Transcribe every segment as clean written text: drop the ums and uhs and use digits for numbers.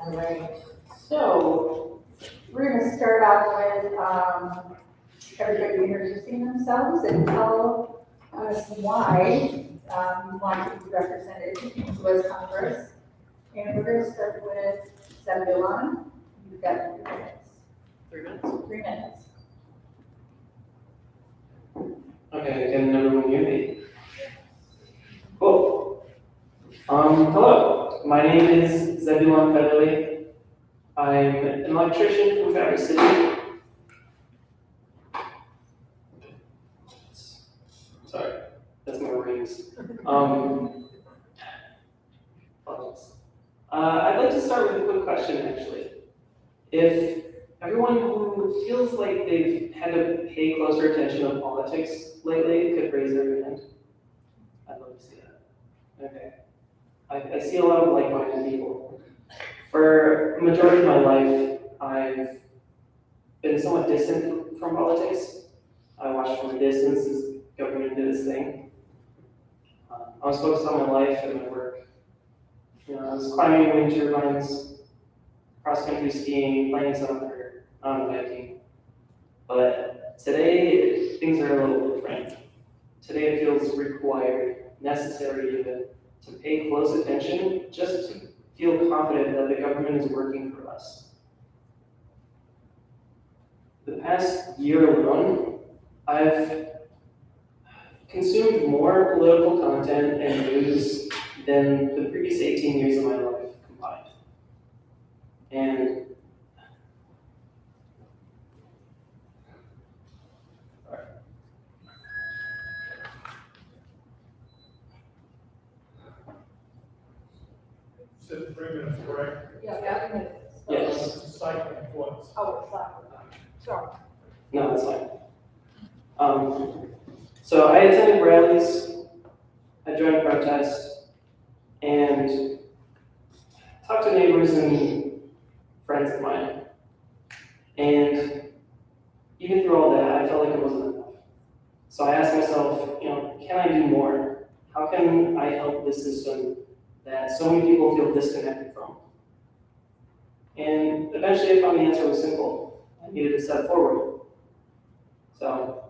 All right, so we're going to start out with everybody introducing themselves and tell us why you want to be represented in U.S. Congress. And we're going to start with Zebulon. You've got 3 minutes. 3 minutes? 3 minutes. Okay, can everyone hear me? Cool. Hello, my name is Zebulon Federley. I'm an electrician from Traverse City. Sorry, that's my rings. I'd like to start with a quick question, actually. If everyone who feels like they've had to pay closer attention to politics lately could raise their hand. I'd love to see that. Okay. I see a lot of like-minded people. For a majority of my life, I've been somewhat distant from politics. I watched from a distance as government did its thing. I was focused on my life and my work. I was climbing wind turbines, cross-country skiing, playing soccer, biking. But today, things are a little different. Today it feels required, necessary even, to pay close attention just to feel confident that the government is working for us. The past year alone, I've consumed more political content and news than the previous 18 years of my life combined. And Said 3 minutes, correct? Yeah, 3 minutes. yes. Cycling once. Oh, it's not. Sorry. No, that's fine. So I attended rallies, I joined protests, and talked to neighbors and friends of mine. And even through all that, I felt like it wasn't enough. So I asked myself, can I do more? How can I help this system that so many people feel disconnected from? And eventually I found the answer was simple. I needed to step forward. So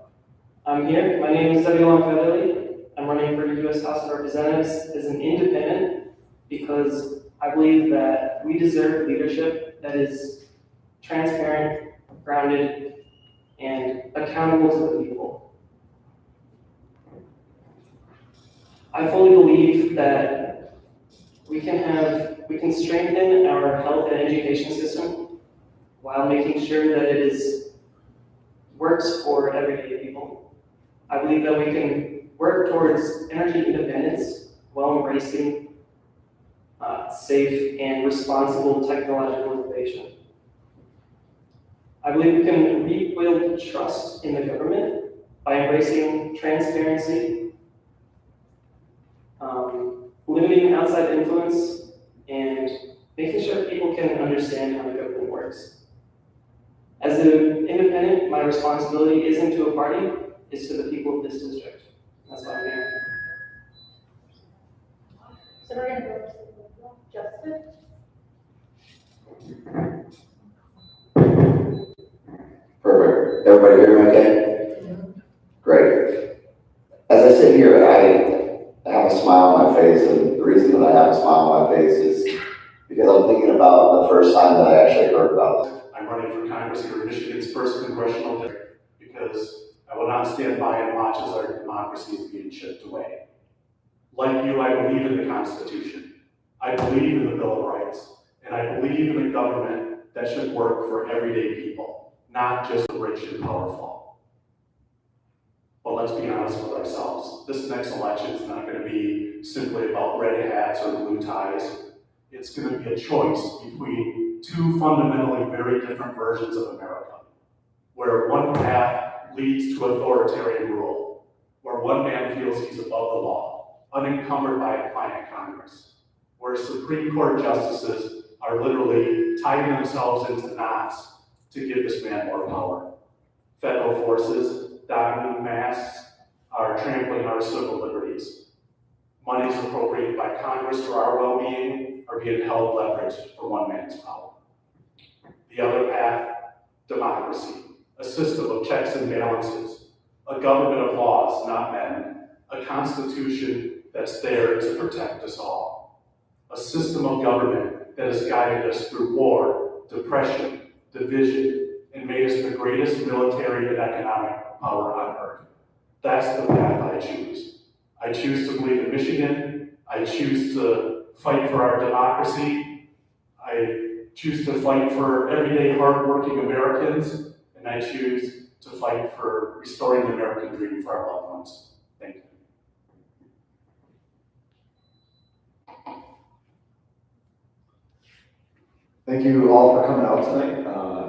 I'm here. My name is Zebulon Federley. I'm running for the U.S. House of Representatives as an independent because I believe that we deserve leadership that is transparent, grounded, and accountable to the people. I fully believe that we can strengthen our health and education system while making sure that it works for everyday people. I believe that we can work towards energy independence while embracing safe and responsible technological innovation. I believe we can rebuild trust in the government by embracing transparency, limiting outside influence, and making sure people can understand how the government works. As an independent, my responsibility isn't to a party, it's to the people of this district. That's why I'm here. So we're going to go to Justin. Perfect. Everybody hear me okay? Mm-hmm. Great. As I sit here, I have a smile on my face, and the reason that I have a smile on my face is because I'm thinking about the first time that I actually heard about this. I'm running for Congress here in Michigan's 1st Congressional District because I will not stand by and watch as our democracy is being chipped away. Like you, I believe in the Constitution. I believe in the Bill of Rights. And I believe in a government that should work for everyday people, not just the rich and powerful. But let's be honest with ourselves. This next election is not going to be simply about red hats or blue ties. It's going to be a choice between two fundamentally very different versions of America, where one path leads to authoritarian rule, where one man feels he's above the law, unencumbered by a pliant Congress, where Supreme Court justices are literally tying themselves into knots to give this man more power. Federal forces, donning masks, are trampling our civil liberties. Money is appropriated by Congress for our well-being, are being held leveraged for one man's power. The other path, democracy, a system of checks and balances, a government of laws, not men, a constitution that's there to protect us all, a system of government that has guided us through war, depression, division, and made us the greatest military and economic power on earth. That's the path I choose. I choose to believe in Michigan. I choose to fight for our democracy. I choose to fight for everyday hardworking Americans, and I choose to fight for restoring the American dream for our loved ones. Thank you. Thank you all for coming out tonight.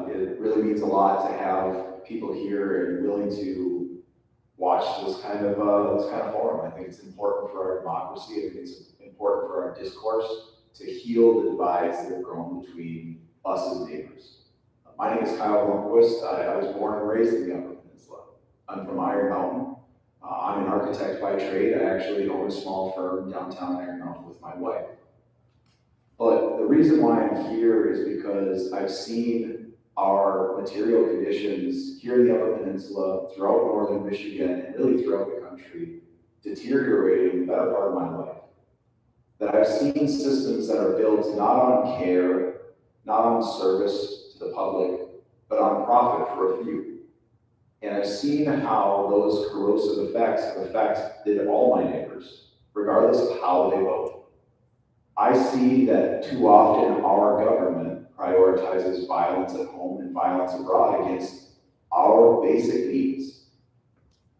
It really means a lot to have people here and willing to watch this kind of forum. I think it's important for our democracy. I think it's important for our discourse to heal the divides that have grown between us as neighbors. My name is Kyle Blomquist. I was born and raised in the Upper Peninsula. I'm from Iron Mountain. I'm an architect by trade. I actually own a small firm downtown Iron Mountain with my wife. But the reason why I'm here is because I've seen our material conditions here in the Upper Peninsula, throughout northern Michigan, and really throughout the country, deteriorating the better part of my life. That I've seen systems that are built not on care, not on service to the public, but on profit for a few. And I've seen how those corrosive effects have affected all my neighbors, regardless of how they vote. I see that too often our government prioritizes violence at home and violence abroad against our basic needs.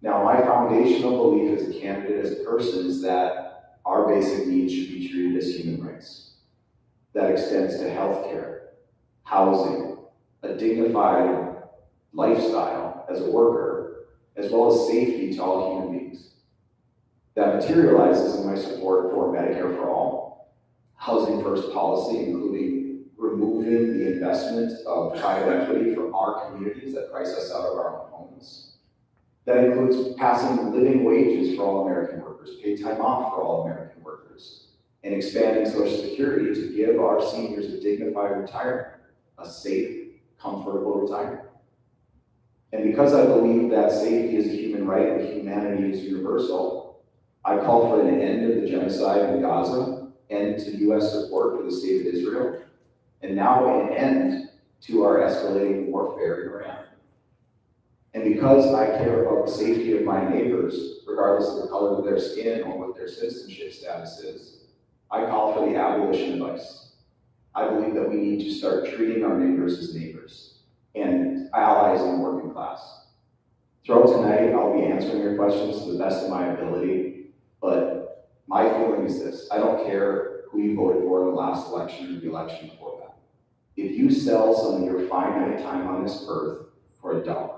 Now, my foundational belief as a candidate, as a person, is that our basic needs should be treated as human rights. That extends to healthcare, housing, a dignified lifestyle as a worker, as well as safety to all human beings. That materializes in my support for Medicare for all, housing first policy, including removing the investment of private equity from our communities that price us out of our own homes. That includes passing living wages for all American workers, paid time off for all American workers, and expanding Social Security to give our seniors a dignified retirement, a safe, comfortable retirement. And because I believe that safety is a human right and humanity is universal, I call for an end of the genocide in Gaza, end to U.S. support for the state of Israel, and now an end to our escalating warfare in Iran. And because I care about the safety of my neighbors, regardless of the color of their skin or what their citizenship status is, I call for the abolition of ICE. I believe that we need to start treating our neighbors as neighbors and allies in the working class. Throughout tonight, I'll be answering your questions to the best of my ability, but my feeling is this: I don't care who you voted for in the last election or the election before that. If you sell some of your finite time on this earth for $1,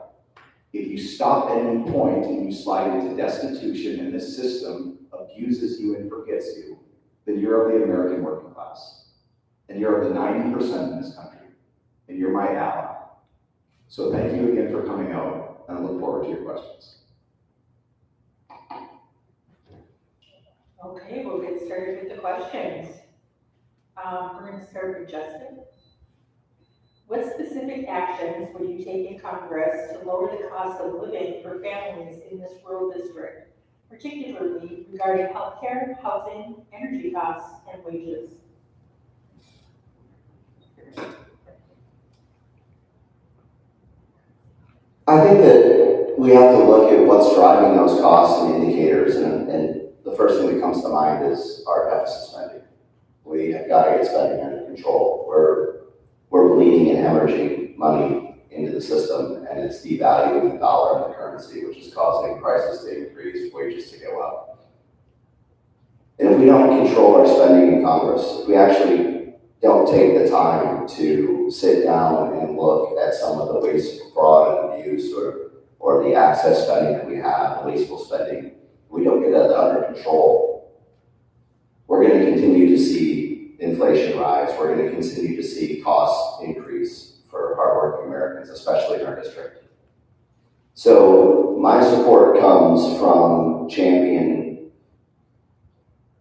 if you stop at any point and you slide into destitution and this system abuses you and forgets you, then you're of the American working class. And you're of the 90% in this country. And you're my ally. So thank you again for coming out, and I look forward to your questions. Okay, we'll get started with the questions. We're going to start with Justin. What specific actions will you take in Congress to lower the cost of living for families in this rural district, particularly regarding healthcare, housing, energy costs, and wages? I think that we have to look at what's driving those costs and indicators, and the first thing that comes to mind is our deficit spending. We have got to get spending under control. We're bleeding and hemorrhaging money into the system, and it's devaluing the dollar and the currency, which is causing prices to increase, wages to go up. And if we don't control our spending in Congress, if we actually don't take the time to sit down and look at some of the wasteful fraud and abuse or the access spending that we have, wasteful spending, we don't get that under control, we're going to continue to see inflation rise. We're going to continue to see costs increase for hardworking Americans, especially in our district. So my support comes from championing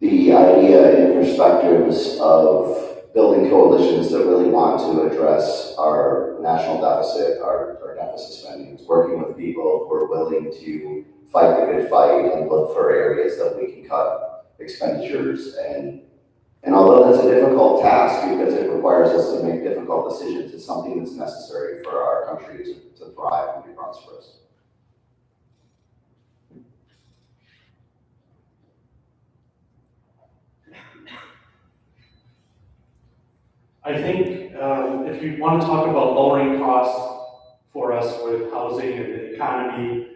the idea and perspectives of building coalitions that really want to address our national deficit, our deficit spending, working with people who are willing to fight the good fight and look for areas that we can cut expenditures. And although that's a difficult task because it requires us to make difficult decisions, it's something that's necessary for our country to thrive and be prosperous. I think if you want to talk about lowering costs for us with housing and the economy,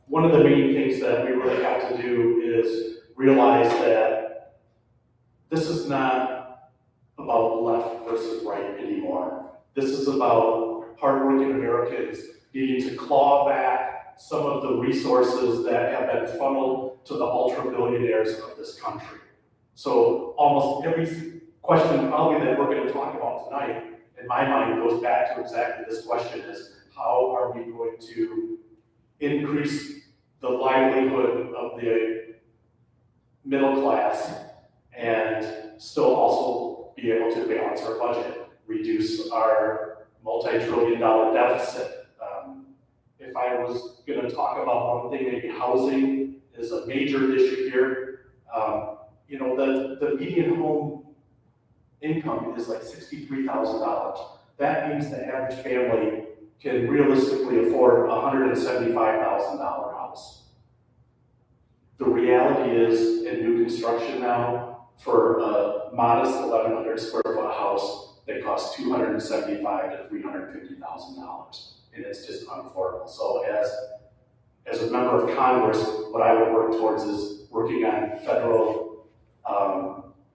one of the main things that we really have to do is realize that this is not about left versus right anymore. This is about hardworking Americans needing to claw back some of the resources that have been funneled to the ultra-billionaires of this country. So almost every question probably that we're going to talk about tonight, in my mind, goes back to exactly this question: is how are we going to increase the livelihood of the middle class and still also be able to balance our budget, reduce our multi-trillion-dollar deficit. If I was going to talk about one thing, maybe housing is a major issue here. You know, the median home income is like $63,000. That means the average family can realistically afford a $175,000 house. The reality is, in new construction now, for a modest 1,100 square foot house, they cost $275,000 to $350,000, and it's just unaffordable. So as a member of Congress, what I would work towards is working on federal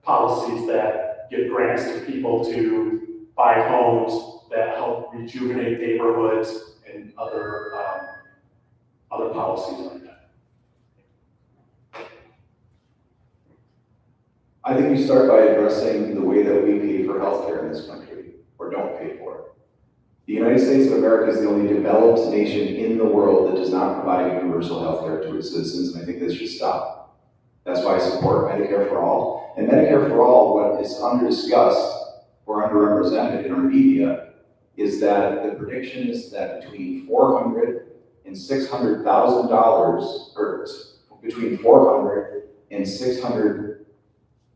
policies that give grants to people to buy homes that help rejuvenate neighborhoods and other policies like that. I think we start by addressing the way that we pay for healthcare in this country, or don't pay for it. The United States of America is the only developed nation in the world that does not provide universal healthcare to its citizens, and I think this should stop. That's why I support Medicare for All. And Medicare for All, what is under-discussed or underrepresented in our media, is that the prediction is that between $400,000 and $600,000, or between $400 and $600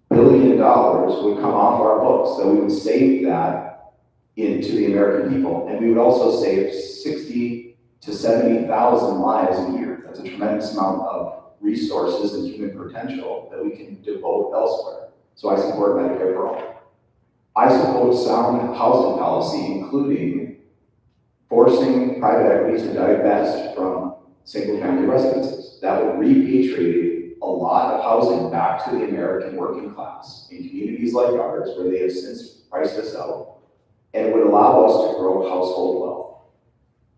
billion would come off our books. So we would save that into the American people, and we would also save 60 to 70,000 lives a year. That's a tremendous amount of resources and human potential that we can devote elsewhere. So I support Medicare for All. I support sound housing policy, including forcing private equity to divest from single-family residences. That would repatriate a lot of housing back to the American working class in communities like ours, where they have since priced us out, and it would allow us to grow household wealth.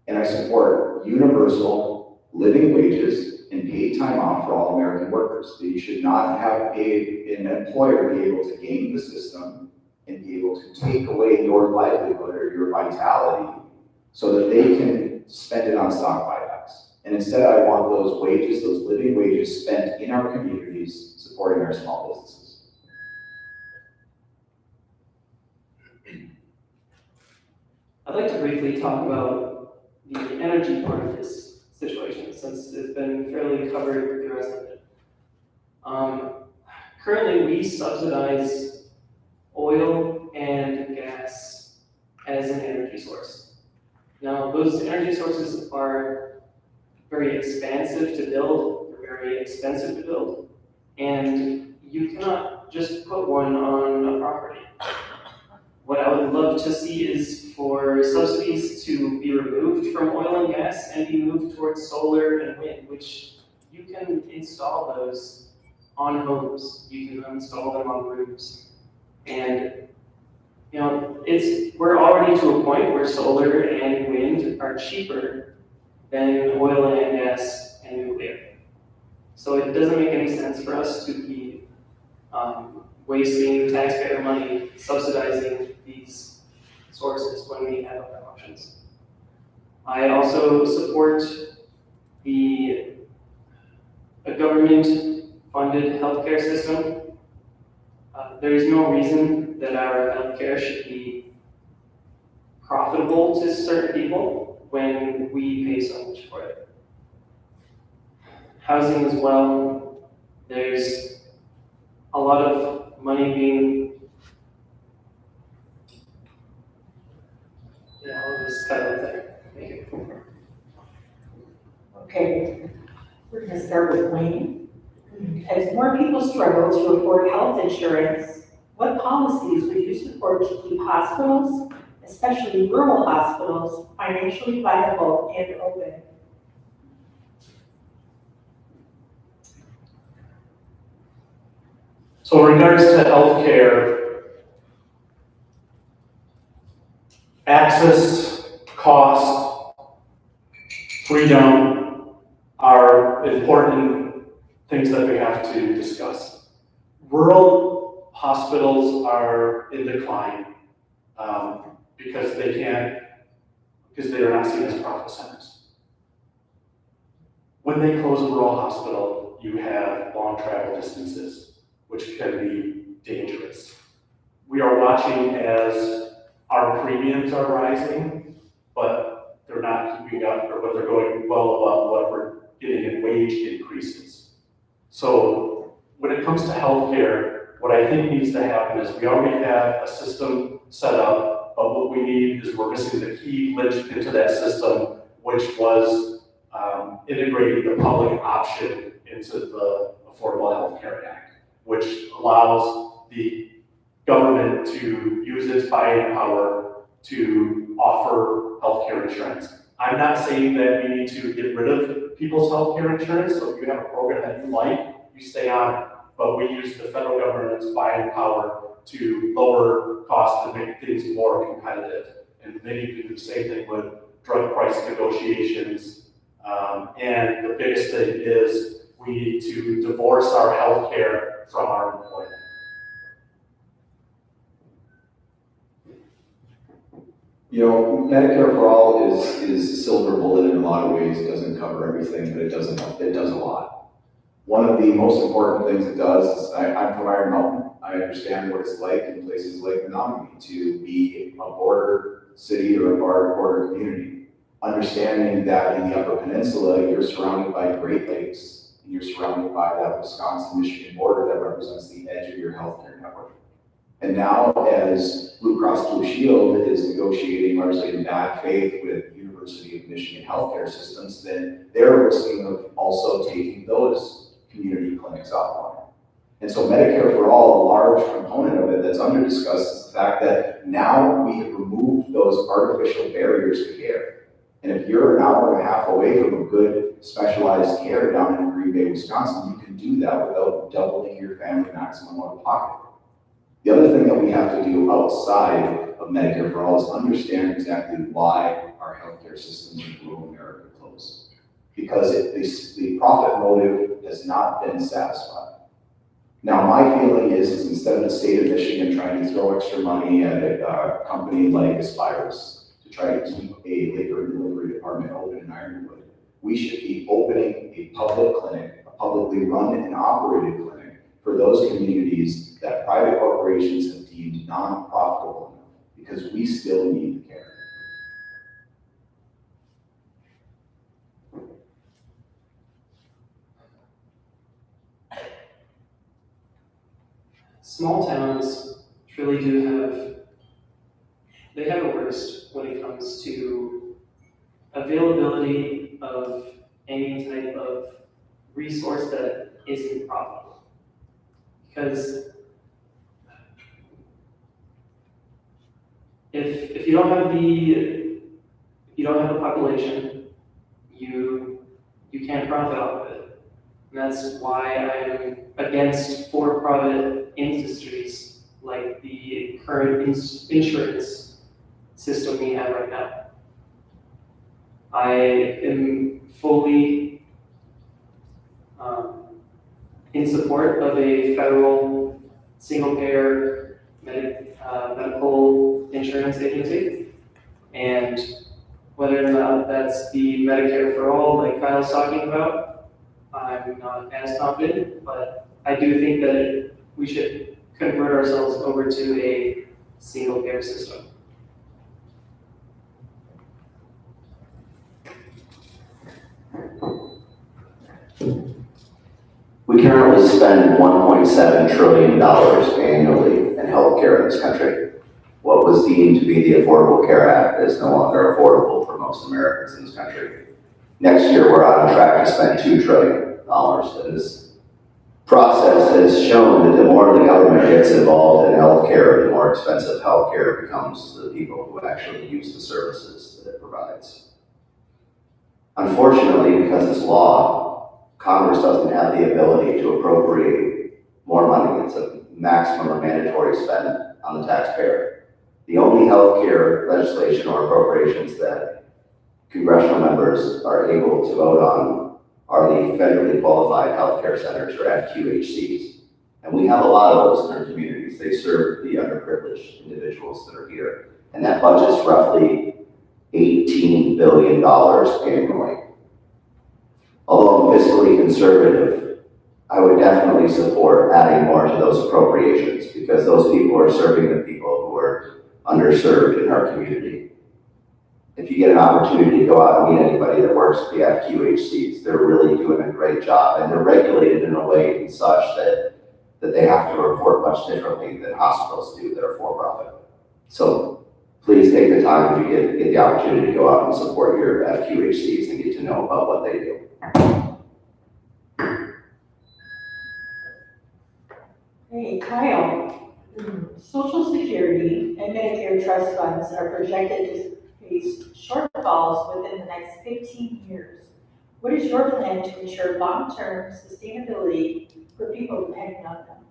And I support universal living wages and paid time off for all American workers. That you should not have an employer be able to game the system and be able to take away your livelihood or your vitality so that they can spend it on stock buybacks. And instead, I want those wages, those living wages, spent in our communities, supporting our small businesses. I'd like to briefly talk about the energy part of this situation, since it's been fairly covered with the rest of it. Currently, we subsidize oil and gas as an energy source. Now, those energy sources are very expansive to build, they're very expensive to build, and you cannot just put one on a property. What I would love to see is for subsidies to be removed from oil and gas and be moved towards solar and wind, which you can install those on homes. You can install them on roofs. And you know, we're already to a point where solar and wind are cheaper than oil and gas and nuclear. So it doesn't make any sense for us to be wasting taxpayer money subsidizing these sources when we have other options. I also support a government-funded healthcare system There is no reason that our healthcare should be profitable to certain people when we pay so much for it. Housing as well, there's a lot of money being, I'll just cut it there. Thank you. Okay, we're gonna start with Wayne. As more people struggle to afford health insurance, what policies would you support to keep hospitals, especially rural hospitals, financially viable and open? So in regards to healthcare, access, cost, freedom are important things that we have to discuss. Rural hospitals are in decline because they are not seen as profit centers. When they close a rural hospital, you have long travel distances, which can be dangerous. We are watching as our premiums are rising, but they're not keeping up, or but they're going well above what we're getting in wage increases. So when it comes to healthcare, what I think needs to happen is we already have a system set up, but what we need is we're missing the key linchpin to that system, which was integrating the public option into the Affordable Health Care Act, which allows the government to use its buying power to offer healthcare insurance. I'm not saying that we need to get rid of people's healthcare insurance, so if you have a program that you like, you stay on it. But we use the federal government's buying power to lower costs and make things more competitive. And then you can do the same thing with drug price negotiations. And the biggest thing is we need to divorce our healthcare from our employment. You know, Medicare for All is a silver bullet in a lot of ways. It doesn't cover everything, but it does a lot. One of the most important things it does is, I'm from Iron Mountain. I understand what it's like in places like Menominee to be a border city or a border community. Understanding that in the Upper Peninsula, you're surrounded by Great Lakes, and you're surrounded by that Wisconsin-Michigan border that represents the edge of your healthcare network. And now, as Blue Cross Blue Shield is negotiating largely in bad faith with the University of Michigan healthcare systems, then they're risking of also taking those community clinics offline. And so Medicare for All, a large component of it that's under-discussed is the fact that now we have removed those artificial barriers to care. And if you're an hour and a half away from a good specialized care down in Green Bay, Wisconsin, you can do that without doubling your family maximum out of pocket. The other thing that we have to do outside of Medicare for All is understand exactly why our healthcare systems in rural America close. Because the profit motive has not been satisfied. Now, my feeling is instead of the state of Michigan trying to throw extra money at a company like Stiles to try to keep a labor and delivery department open in Ironwood, we should be opening a public clinic, a publicly run and operated clinic for those communities that private corporations have deemed non-profitable enough, because we still need the care. Small towns truly do they have it worst when it comes to availability of any type of resource that isn't profitable. Because if you don't have the population, you can't profit off of it. And that's why I'm against for-profit industries like the current insurance system we have right now. I am fully in support of a federal single-payer medical insurance agency, and whether or not that's the Medicare for All like Kyle's talking about, I'm not as confident, but I do think that we should convert ourselves over to a single payer system. We currently spend $1.7 trillion annually in healthcare in this country. What was deemed to be the Affordable Care Act is no longer affordable for most Americans in this country. Next year, we're on track to spend $2 trillion. And this process has shown that the more the government gets involved in healthcare, the more expensive healthcare becomes to the people who actually use the services that it provides. Unfortunately, because it's law, Congress doesn't have the ability to appropriate more money. It's a maximum or mandatory spend on the taxpayer. The only healthcare legislation or appropriations that congressional members are able to vote on are the federally qualified healthcare centers, or FQHCs. And we have a lot of those in our communities. They serve the underprivileged individuals that are here. And that budget's roughly $18 billion annually. Although I'm fiscally conservative, I would definitely support adding more to those appropriations because those people are serving the people who are underserved in our community. If you get an opportunity to go out and meet anybody that works at the FQHCs, they're really doing a great job, and they're regulated in a way and such that they have to report much differently than hospitals do that are for-profit. So please take the time if you get the opportunity to go out and support your FQHCs and get to know about what they do. Hey, Kyle, Social Security and Medicare trust funds are projected to face shortfalls within the next 15 years. What is your plan to ensure long-term sustainability for people depending on them?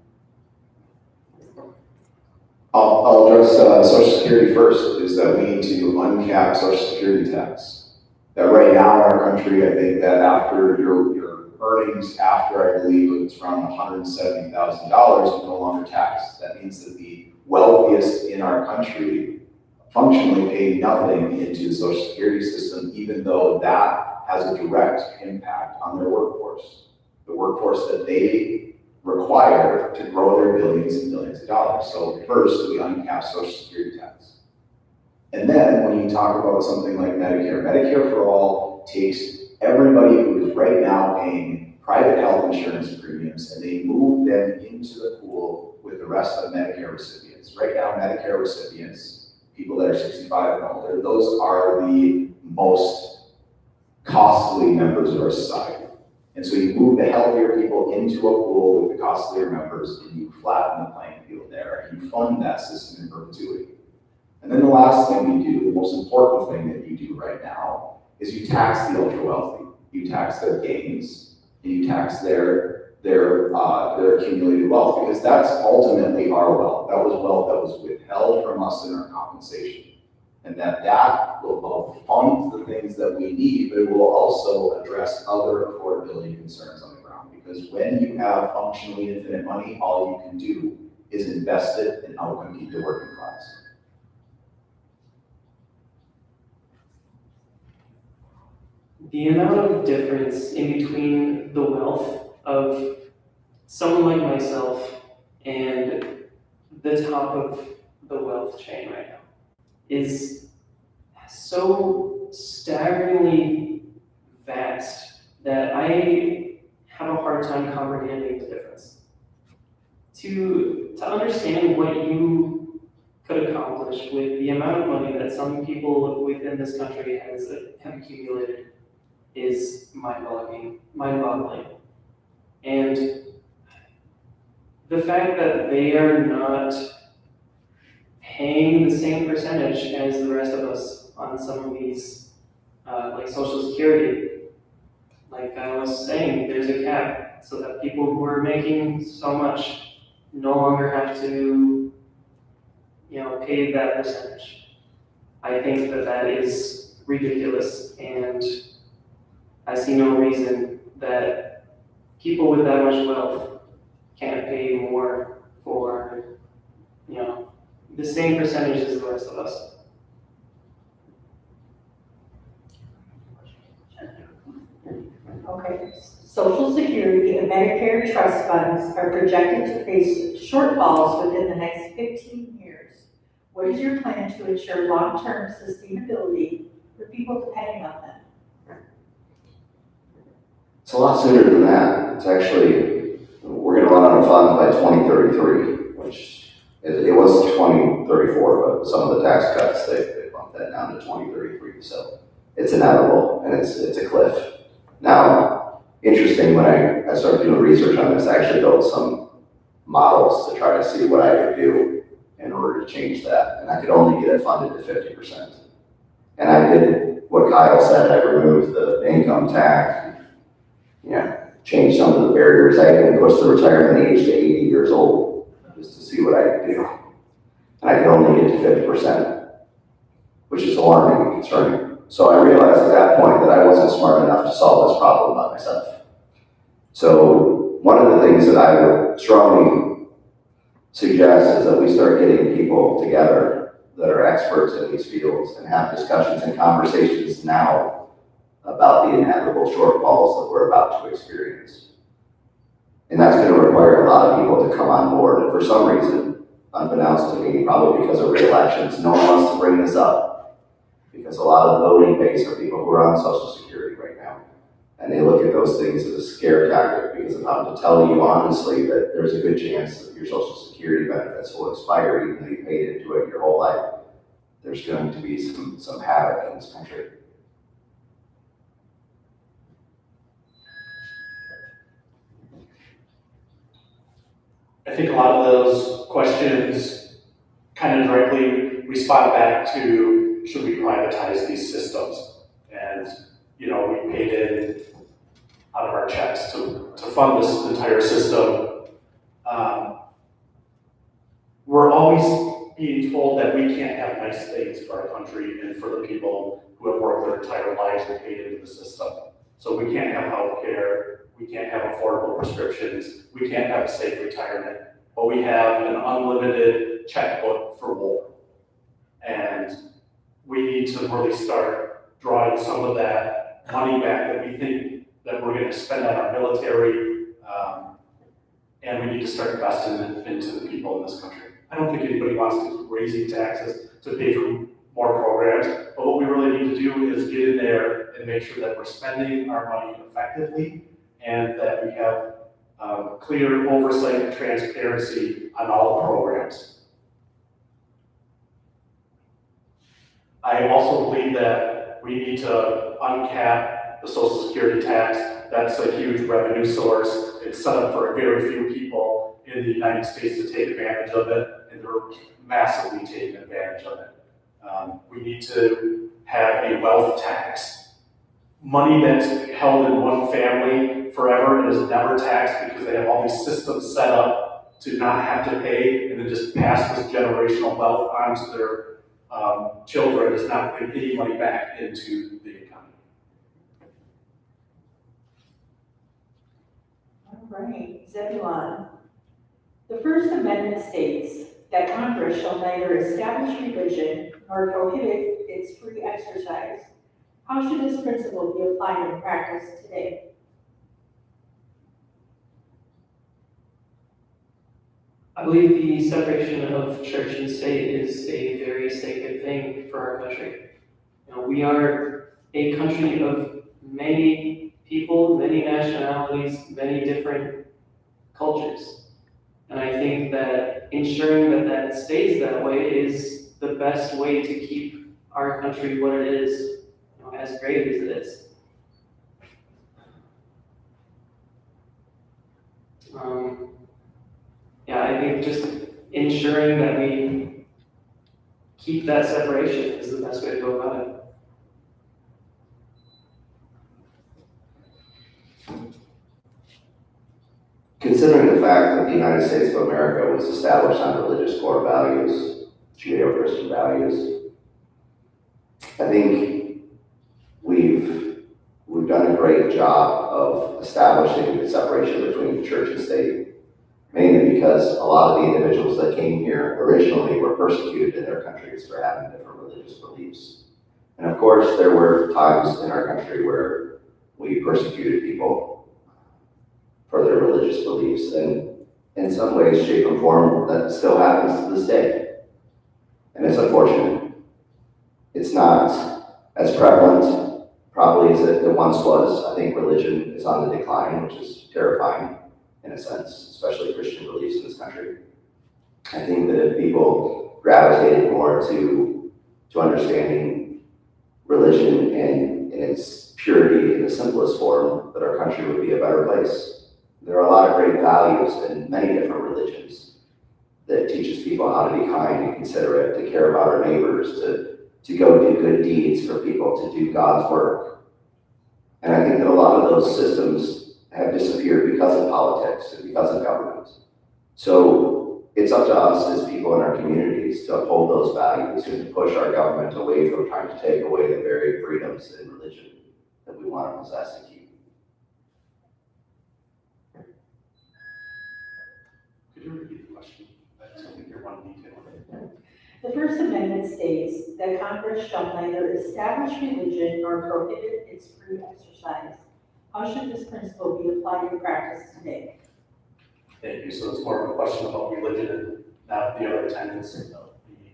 I'll address Social Security first, is that we need to uncap Social Security tax. That right now in our country, I think that after your earnings, after I believe it's around $170,000, are no longer taxed. That means that the wealthiest in our country functionally pay nothing into the Social Security system, even though that has a direct impact on their workforce. The workforce that they require to grow their billions and billions of dollars. So first, we uncap Social Security tax. And then when you talk about something like Medicare, Medicare for All takes everybody who is right now paying private health insurance premiums and they move them into the pool with the rest of Medicare recipients. Right now, Medicare recipients, people that are 65 and older, those are the most costly members of our society. And so you move the healthier people into a pool with the costlier members and you flatten the playing field there and you fund that system in perpetuity. And then the last thing you do, the most important thing that you do right now, is you tax the ultra wealthy. You tax their gains and you tax their accumulated wealth, because that's ultimately our wealth. That was wealth that was withheld from us in our compensation. And that will both fund the things that we need, but it will also address other affordability concerns on the ground. Because when you have functionally infinite money, all you can do is invest it and outcompete the working class. The amount of difference in between the wealth of someone like myself and the top of the wealth chain right now is so staggeringly vast that I have a hard time comprehending the difference. To understand what you could accomplish with the amount of money that some people within this country have accumulated is mind-boggling. And the fact that they are not paying the same percentage as the rest of us on some of these, like Social Security, like I was saying, there's a cap so that people who are making so much no longer have to, pay that percentage. I think that is ridiculous, and I see no reason that people with that much wealth can't pay more for, the same percentage as the rest of us. Okay, Social Security and Medicare trust funds are projected to face shortfalls within the next 15 years. What is your plan to ensure long-term sustainability for people depending on them? It's a lot sooner than that. It's actually, we're gonna run out of funds by 2033, which it was 2034, but with some of the tax cuts, they bumped that down to 2033. So it's inevitable, and it's a cliff. Now, interesting, when I started doing research on this, I actually built some models to try to see what I could do in order to change that, and I could only get it funded to 50%. And I did what Kyle said, I removed the income tax, changed some of the barriers. I even pushed the retirement age to 80 years old, just to see what I could do. And I could only get to 50%, which is alarming and concerning. So I realized at that point that I wasn't smart enough to solve this problem by myself. So one of the things that I would strongly suggest is that we start getting people together that are experts in these fields and have discussions and conversations now about the inevitable shortfalls that we're about to experience. And that's going to require a lot of people to come on board. And for some reason, unbeknownst to me, probably because of re-elections, no one wants to bring this up. Because a lot of the voting base are people who are on Social Security right now. And they look at those things as a scare tactic because if I'm to tell you honestly that there's a good chance that your Social Security benefits will expire even though you paid into it your whole life, there's going to be some havoc in this country. I think a lot of those questions kind of directly respond back to, should we privatize these systems? And, we paid in out of our checks to fund this entire system. We're always being told that we can't have nice things for our country and for the people who have worked their entire lives and paid into the system. So we can't have health care, we can't have affordable prescriptions, we can't have a safe retirement, but we have an unlimited checkbook for war. And we need to really start drawing some of that money back that we think that we're going to spend on our military, and we need to start investing into the people in this country. I don't think anybody wants to keep raising taxes to pay for more programs, but what we really need to do is get in there and make sure that we're spending our money effectively and that we have clear oversight and transparency on all the programs. I also believe that we need to uncap the Social Security tax. That's a huge revenue source. It's set up for very few people in the United States to take advantage of it, and they're massively taking advantage of it. We need to have a wealth tax. Money that's held in one family forever and is never taxed because they have all these systems set up to not have to pay and then just pass this generational wealth on to their children is not putting any money back into the economy. All right, Zebulon. The First Amendment states that Congress shall neither establish religion nor prohibit its free exercise. How should this principle be applied in practice today? I believe the separation of church and state is a very sacred thing for our country. We are a country of many people, many nationalities, many different cultures. And I think that ensuring that that stays that way is the best way to keep our country what it is, as great as it is. I think just ensuring that we keep that separation is the best way to go about it. Considering the fact that the United States of America was established on religious core values, Judeo-Christian values, I think we've done a great job of establishing the separation between church and state, mainly because a lot of the individuals that came here originally were persecuted in their countries for having different religious beliefs. And of course, there were times in our country where we persecuted people for their religious beliefs. And in some ways, shape, and form, that still happens to this day. And it's unfortunate. It's not as prevalent probably as it once was. I think religion is on the decline, which is terrifying in a sense, especially Christian beliefs in this country. I think that if people gravitated more to understanding religion in its purity in the simplest form, that our country would be a better place. There are a lot of great values in many different religions that teaches people how to be kind and considerate, to care about our neighbors, to go do good deeds for people, to do God's work. And I think that a lot of those systems have disappeared because of politics and because of government. So it's up to us as people in our communities to uphold those values and to push our government away from trying to take away the very freedoms in religion that we want to possess and keep. Could you repeat the question? I just didn't hear one detail. The First Amendment states that Congress shall neither establish religion nor prohibit its free exercise. How should this principle be applied in practice today? Thank you. So it's more of a question about religion and not the other tenets of the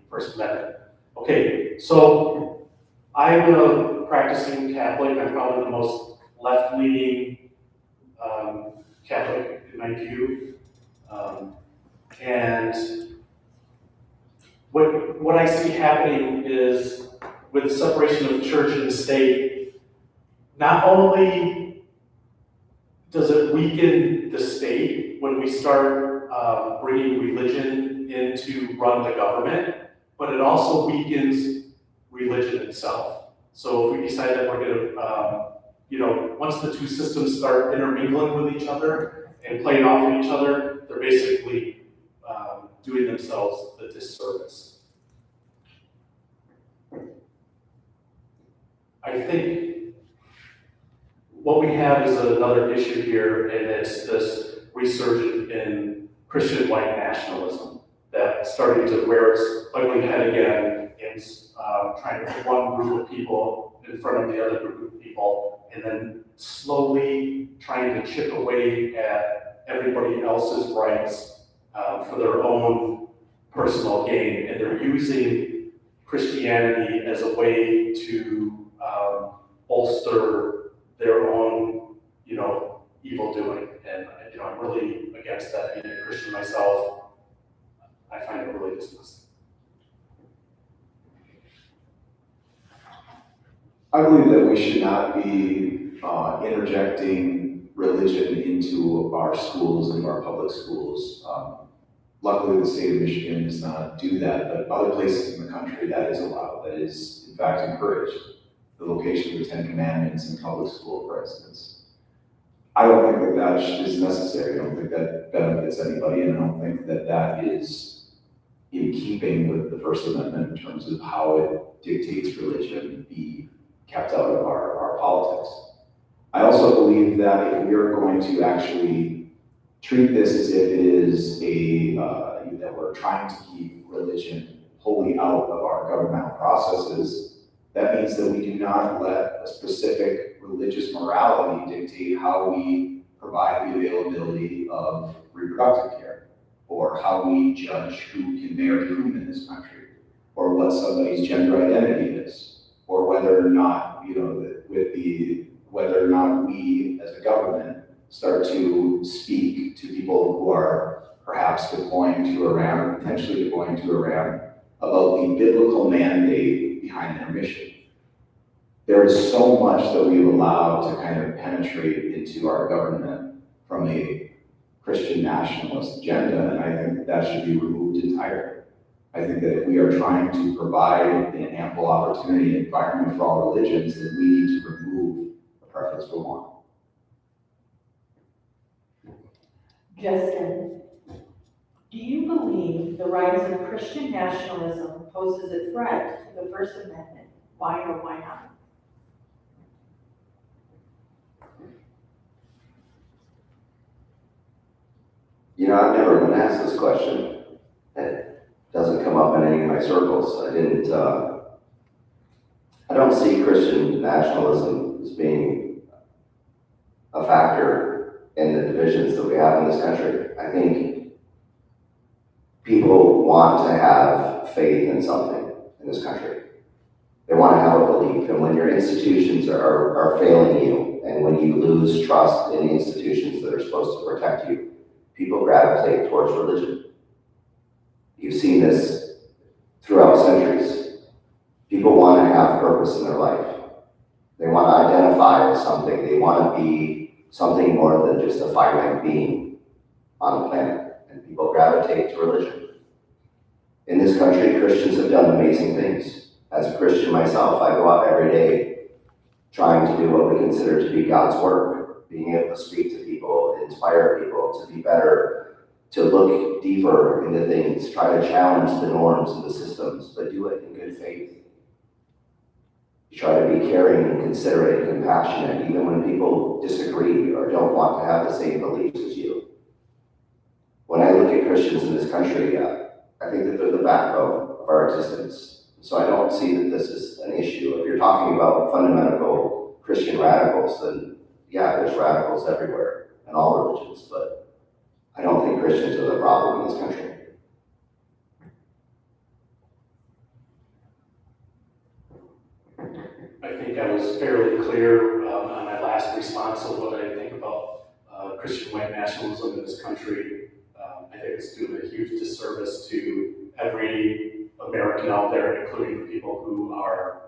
First Amendment. Okay, so I'm a practicing Catholic. I'm probably the most left-leaning Catholic in my view. And what I see happening is with the separation of church and state, not only does it weaken the state when we start bringing religion in to run the government, but it also weakens religion itself. So if we decide that we're gonna, once the two systems start intermingling with each other and playing off of each other, they're basically doing themselves a disservice. I think what we have is another issue here, and it's this resurgence in Christian white nationalism that's starting to rear its ugly head again in trying to put one group of people in front of the other group of people, and then slowly trying to chip away at everybody else's rights for their own personal gain. And they're using Christianity as a way to bolster their own, evil doing. And I'm really against that. Being a Christian myself, I find it really disgusting. I believe that we should not be interjecting religion into our schools, into our public schools. Luckily, the state of Michigan does not do that, but other places in the country that is allowed, that is in fact encouraged. The location of the Ten Commandments in public school, for instance. I don't think that is necessary. I don't think that benefits anybody, and I don't think that that is in keeping with the First Amendment in terms of how it dictates religion be kept out of our politics. I also believe that if we are going to actually treat this as if it is that we're trying to keep religion wholly out of our governmental processes, that means that we do not let a specific religious morality dictate how we provide the availability of reproductive care, or how we judge who can marry whom in this country, or what somebody's gender identity is, or whether or not, whether or not we as a government start to speak to people who are perhaps deploying to Iran or potentially deploying to Iran about the biblical mandate behind their mission. There is so much that we've allowed to kind of penetrate into our government from a Christian nationalist agenda, and I think that should be removed entirely. I think that if we are trying to provide an ample opportunity environment for all religions, then we need to remove the preference for one. Justin, do you believe the rise of Christian nationalism poses a threat to the First Amendment? Why or why not? I've never been asked this question. It doesn't come up in any of my circles. I don't see Christian nationalism as being a factor and the divisions that we have in this country. I think people want to have faith in something in this country. They want to have a belief, and when your institutions are failing you, and when you lose trust in the institutions that are supposed to protect you, people gravitate towards religion. You've seen this throughout centuries. People want to have purpose in their life. They want to identify as something. They want to be something more than just a finite being on the planet, and people gravitate to religion. In this country, Christians have done amazing things. As a Christian myself, I go out every day trying to do what we consider to be God's work, being able to speak to people, inspire people to be better, to look deeper into things, try to challenge the norms and the systems, but do it in good faith. You try to be caring and considerate and compassionate, even when people disagree or don't want to have the same beliefs as you. When I look at Christians in this country, I think that they're the backbone of our existence. So I don't see that this is an issue. If you're talking about fundamental Christian radicals, then yeah, there's radicals everywhere in all religions, but I don't think Christians are the problem in this country. I think I was fairly clear on my last response of what I think about Christian white nationalism in this country. I think it's doing a huge disservice to every American out there, including the people who are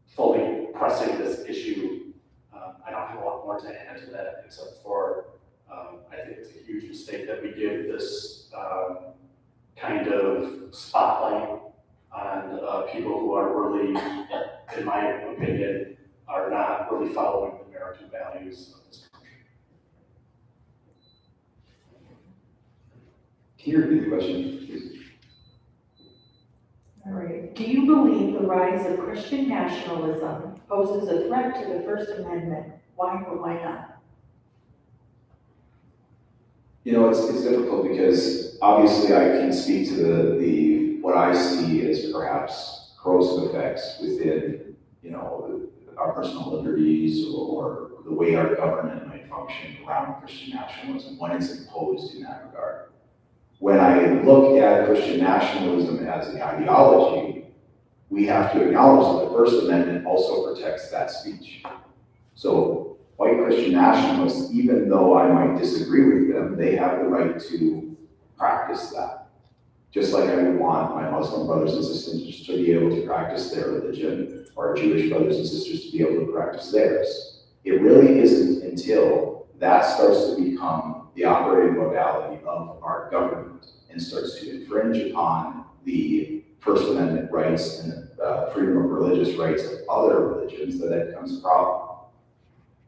fully pressing this issue. I don't have a lot more to add to that, except for I think it's a huge mistake that we give this kind of spotlight on people who are really, in my opinion, are not really following the American values of this country. Can you repeat the question, please? All right. Do you believe the rise of Christian nationalism poses a threat to the First Amendment? Why or why not? You know, it's difficult because obviously I can speak to the what I see as perhaps corrosive effects within, you know, our personal liberties or the way our government might function around Christian nationalism when it's imposed in that regard. When I look at Christian nationalism as an ideology, we have to acknowledge that the First Amendment also protects that speech. So white Christian nationalists, even though I might disagree with them, they have the right to practice that. Just like I would want my Muslim brothers and sisters to be able to practice their religion, or Jewish brothers and sisters to be able to practice theirs. It really isn't until that starts to become the operating modality of our government and starts to infringe upon the First Amendment rights and freedom of religious rights of other religions that becomes a problem.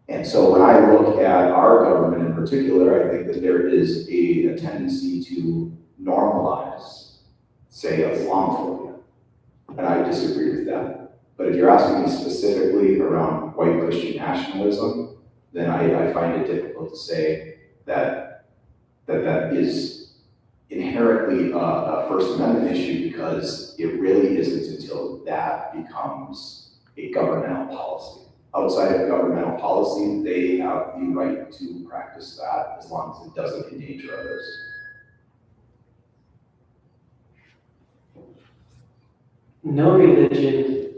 And so when I look at our government in particular, I think that there is a tendency to normalize, say, Islamophobia. And I disagree with that. But if you're asking me specifically around white Christian nationalism, then I find it difficult to say that is inherently a First Amendment issue, because it really isn't until that becomes a governmental policy. Outside of governmental policy, they have the right to practice that as long as it doesn't endanger others. No religion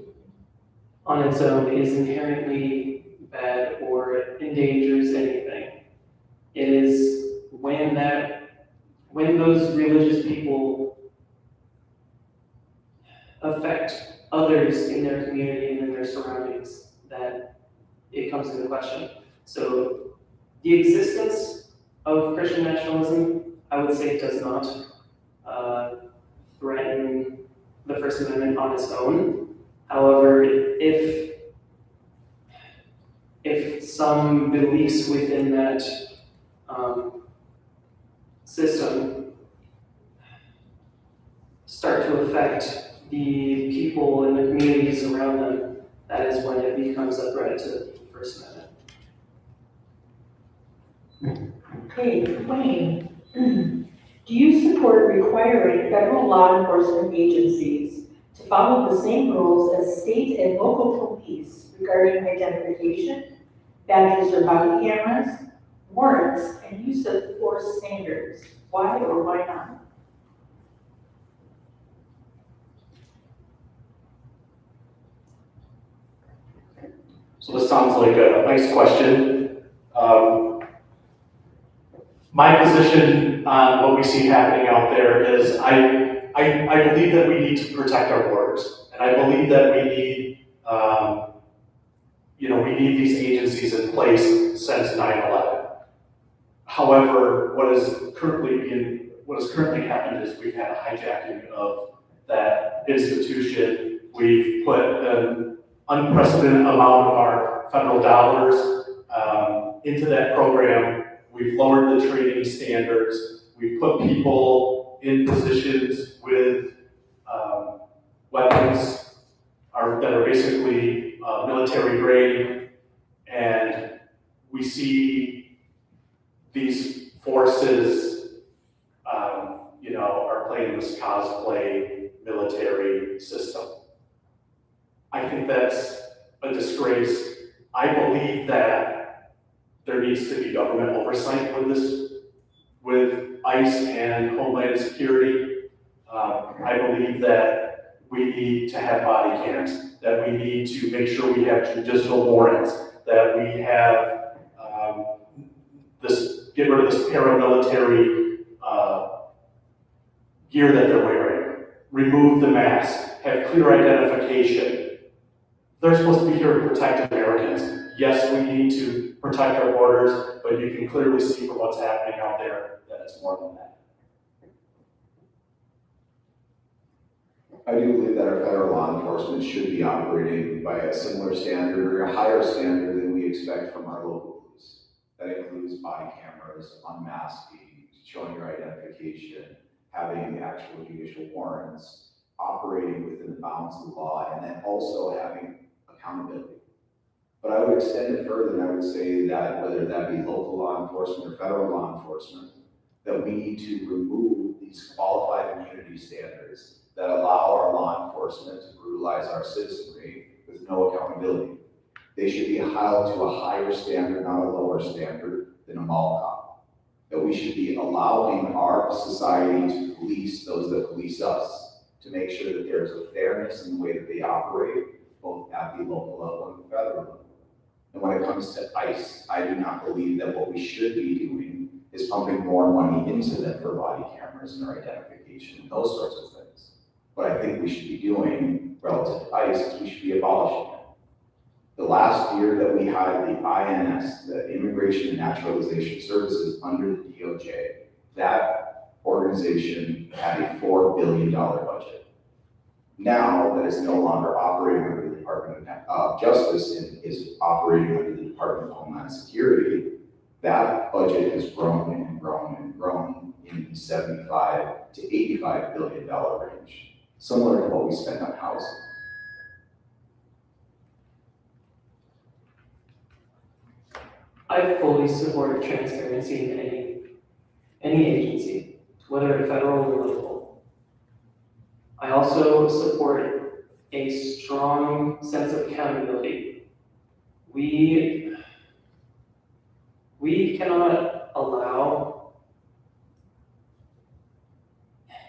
on its own is inherently bad or endangers anything. It is when those religious people affect others in their community and in their surroundings that it comes into question. So the existence of Christian nationalism, I would say, does not threaten the First Amendment on its own. However, if some beliefs within that system start to affect the people and the communities around them, that is when it becomes a threat to the First Amendment. Okay, Wayne, do you support requiring federal law enforcement agencies to follow the same rules as state and local police regarding identification, badges or body cameras, warrants and use of force standards. Why or why not? So this sounds like a nice question. My position on what we see happening out there is I believe that we need to protect our borders. And I believe that we need, we need these agencies in place since 9/11. However, what has currently happened is we've had a hijacking of that institution. We've put an unprecedented amount of our federal dollars into that program. We've lowered the training standards. We've put people in positions with weapons that are basically military grade, and we see these forces, are playing this cosplay military system. I think that's a disgrace. I believe that there needs to be government oversight with ICE and Homeland Security. I believe that we need to have body cams, that we need to make sure we have judicial warrants, that we have get rid of this paramilitary gear that they're wearing, remove the mask, have clear identification. They're supposed to be here to protect Americans. Yes, we need to protect our borders, but you can clearly see from what's happening out there that it's more than that. I do believe that our federal law enforcement should be operating by a similar standard or a higher standard than we expect from our local police. That includes body cameras, unmasking, showing your identification, having the actual judicial warrants, operating within the bounds of the law, and then also having accountability. But I would extend it further, and I would say that whether that be local law enforcement or federal law enforcement, that we need to remove these qualified immunity standards that allow our law enforcement to brutalize our citizenry with no accountability. They should be held to a higher standard, not a lower standard, than a mall cop. That we should be allowing our society to police those that police us, to make sure that there's a fairness in the way that they operate, both at the local level and the federal level. And when it comes to ICE, I do not believe that what we should be doing is pumping more money into them for body cameras and their identification and those sorts of things. What I think we should be doing relative to ICE is we should be abolishing it. The last year that we had the INS, the Immigration and Naturalization Services under the DOJ, that organization had a $4 billion budget. Now that is no longer operating under the Department of Justice and is operating under the Department of Homeland Security, that budget has grown and grown and grown in the $75 to $85 billion range, similar to what we spend on housing. I fully support transparency in any agency, whether federal or local. I also support a strong sense of accountability. We cannot allow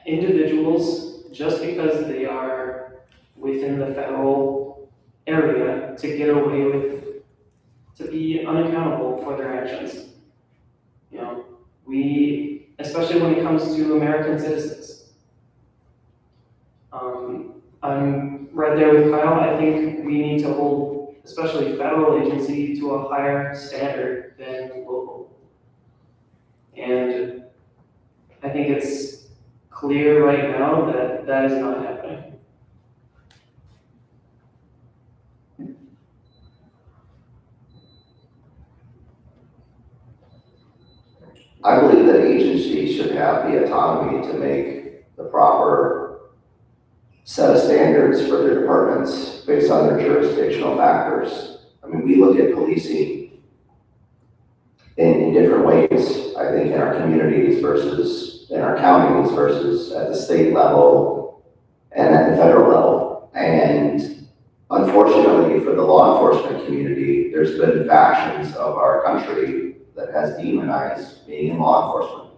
individuals, just because they are within the federal area, to get away with, to be unaccountable for their actions. Especially when it comes to American citizens. I'm right there with Kyle. I think we need to hold, especially federal agency, to a higher standard than local. And I think it's clear right now that that is not happening. I believe that agencies should have the autonomy to make the proper set of standards for their departments based on their jurisdictional factors. I mean, we look at policing in different ways, I think, in our communities versus in our counties versus at the state level and at the federal level. And unfortunately for the law enforcement community, there's been factions of our country that has demonized being in law enforcement.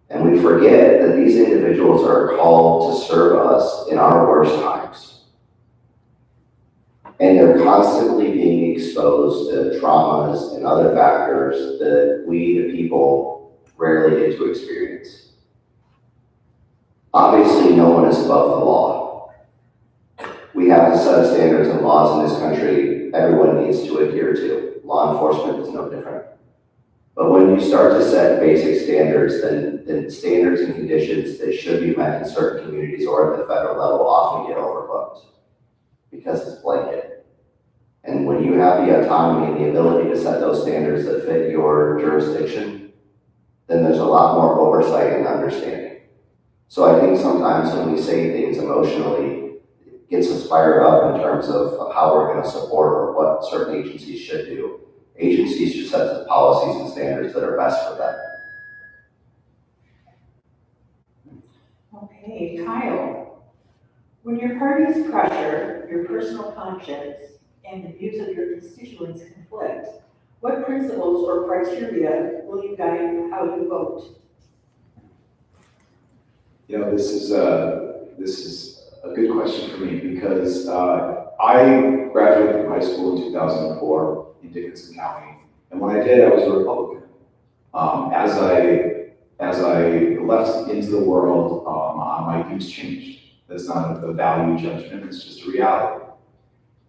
And we forget that these individuals are called to serve us in our worst times. And they're constantly being exposed to traumas and other factors that we, the people, rarely get to experience. Obviously, no one is above the law. We have a set of standards and laws in this country everyone needs to adhere to. Law enforcement is no different. But when you start to set basic standards, then standards and conditions that should be met in certain communities or at the federal level often get overlooked because it's blanket. And when you have the autonomy and the ability to set those standards that fit your jurisdiction, then there's a lot more oversight and understanding. So I think sometimes when we say things emotionally, it gets us fired up in terms of how we're going to support or what certain agencies should do. Agencies should set the policies and standards that are best for them. Okay, Kyle, when your party's pressure, your personal conscience, and the views of your constituents conflict, what principles or criteria will you guide how you vote? You know, this is a good question for me because I graduated from high school in 2004 in Dickinson County, and when I did, I was a Republican. As I left into the world, my views changed. That's not a value judgment; it's just a reality.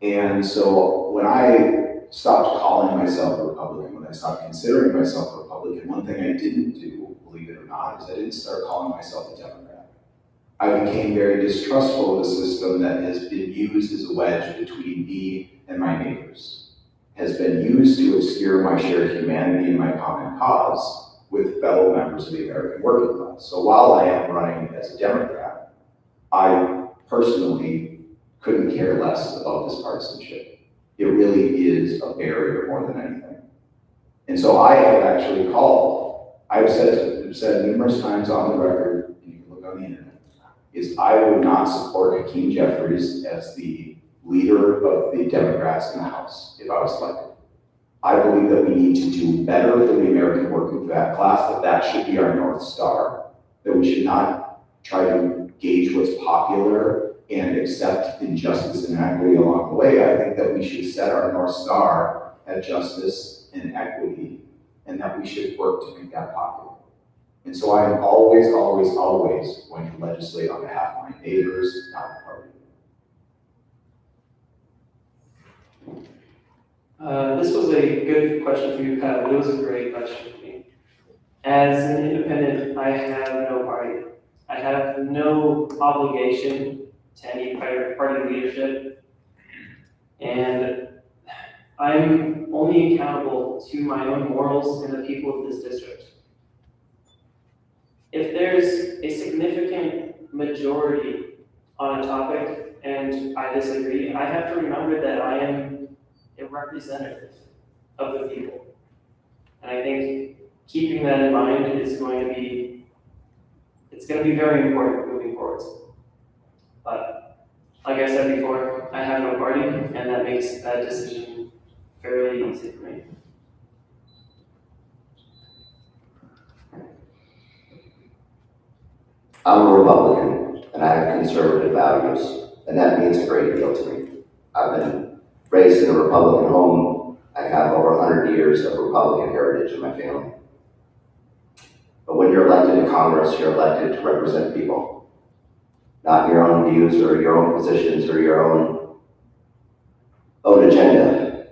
And so when I stopped calling myself a Republican, when I stopped considering myself a Republican, one thing I didn't do, believe it or not, is I didn't start calling myself a Democrat. I became very distrustful of a system that has been used as a wedge between me and my neighbors, has been used to obscure my shared humanity and my common cause with fellow members of the American working class. So while I am running as a Democrat, I personally couldn't care less about this partisanship. It really is a barrier more than anything. And so I have actually called, I've said numerous times on the record, and you can look on the internet, is I would not support Hakeem Jeffries as the leader of the Democrats in the House if I was elected. I believe that we need to do better for the American working class, that should be our North Star, that we should not try to gauge what's popular and accept injustice and equity along the way. I think that we should set our North Star at justice and equity, and that we should work to make that popular. And so I am always, always, always going to legislate on behalf of my neighbors, not the party. This was a good question for you, Kyle. It was a great question for me. As an independent, I have no party. I have no obligation to any party leadership, and I'm only accountable to my own morals and the people of this district. If there's a significant majority on a topic and I disagree, I have to remember that I am a representative of the people. And I think keeping that in mind is going to be very important moving forward. But like I said before, I have no party, and that makes that decision fairly easy for me. I'm a Republican, and I have conservative values, and that means a great deal to me. I've been raised in a Republican home. I have over 100 years of Republican heritage in my family. But when you're elected to Congress, you're elected to represent people, not your own views or your own positions or your own agenda.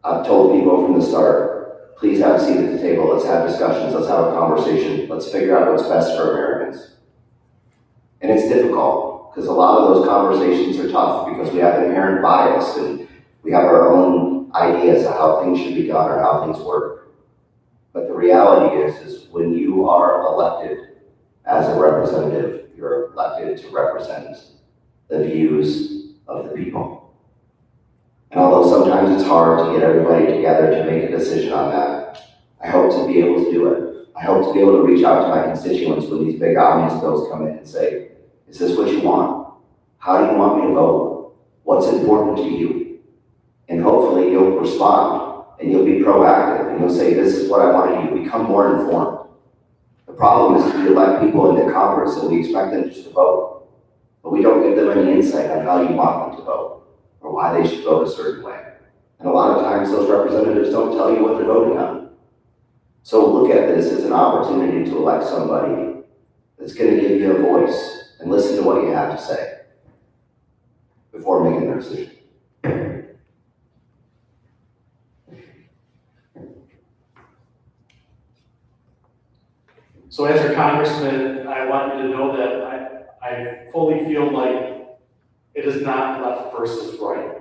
I've told people from the start, please have a seat at the table, let's have discussions, let's have a conversation, let's figure out what's best for Americans. And it's difficult, because a lot of those conversations are tough, because we have inherent bias, and we have our own ideas of how things should be done or how things work. But the reality is when you are elected as a representative, you're elected to represent the views of the people. And although sometimes it's hard to get everybody together to make a decision on that, I hope to be able to do it. I hope to be able to reach out to my constituents when these big omnibus bills come in and say, is this what you want? How do you want me to vote? What's important to you? And hopefully you'll respond and you'll be proactive and you'll say, this is what I want to do, become more informed. The problem is we elect people into Congress and we expect them just to vote, but we don't give them any insight on how you want them to vote or why they should vote a certain way. And a lot of times those representatives don't tell you what they're voting on. So look at this as an opportunity to elect somebody that's going to give you a voice and listen to what you have to say before making their decision. So as your congressman, I want you to know that I fully feel like it is not left versus right.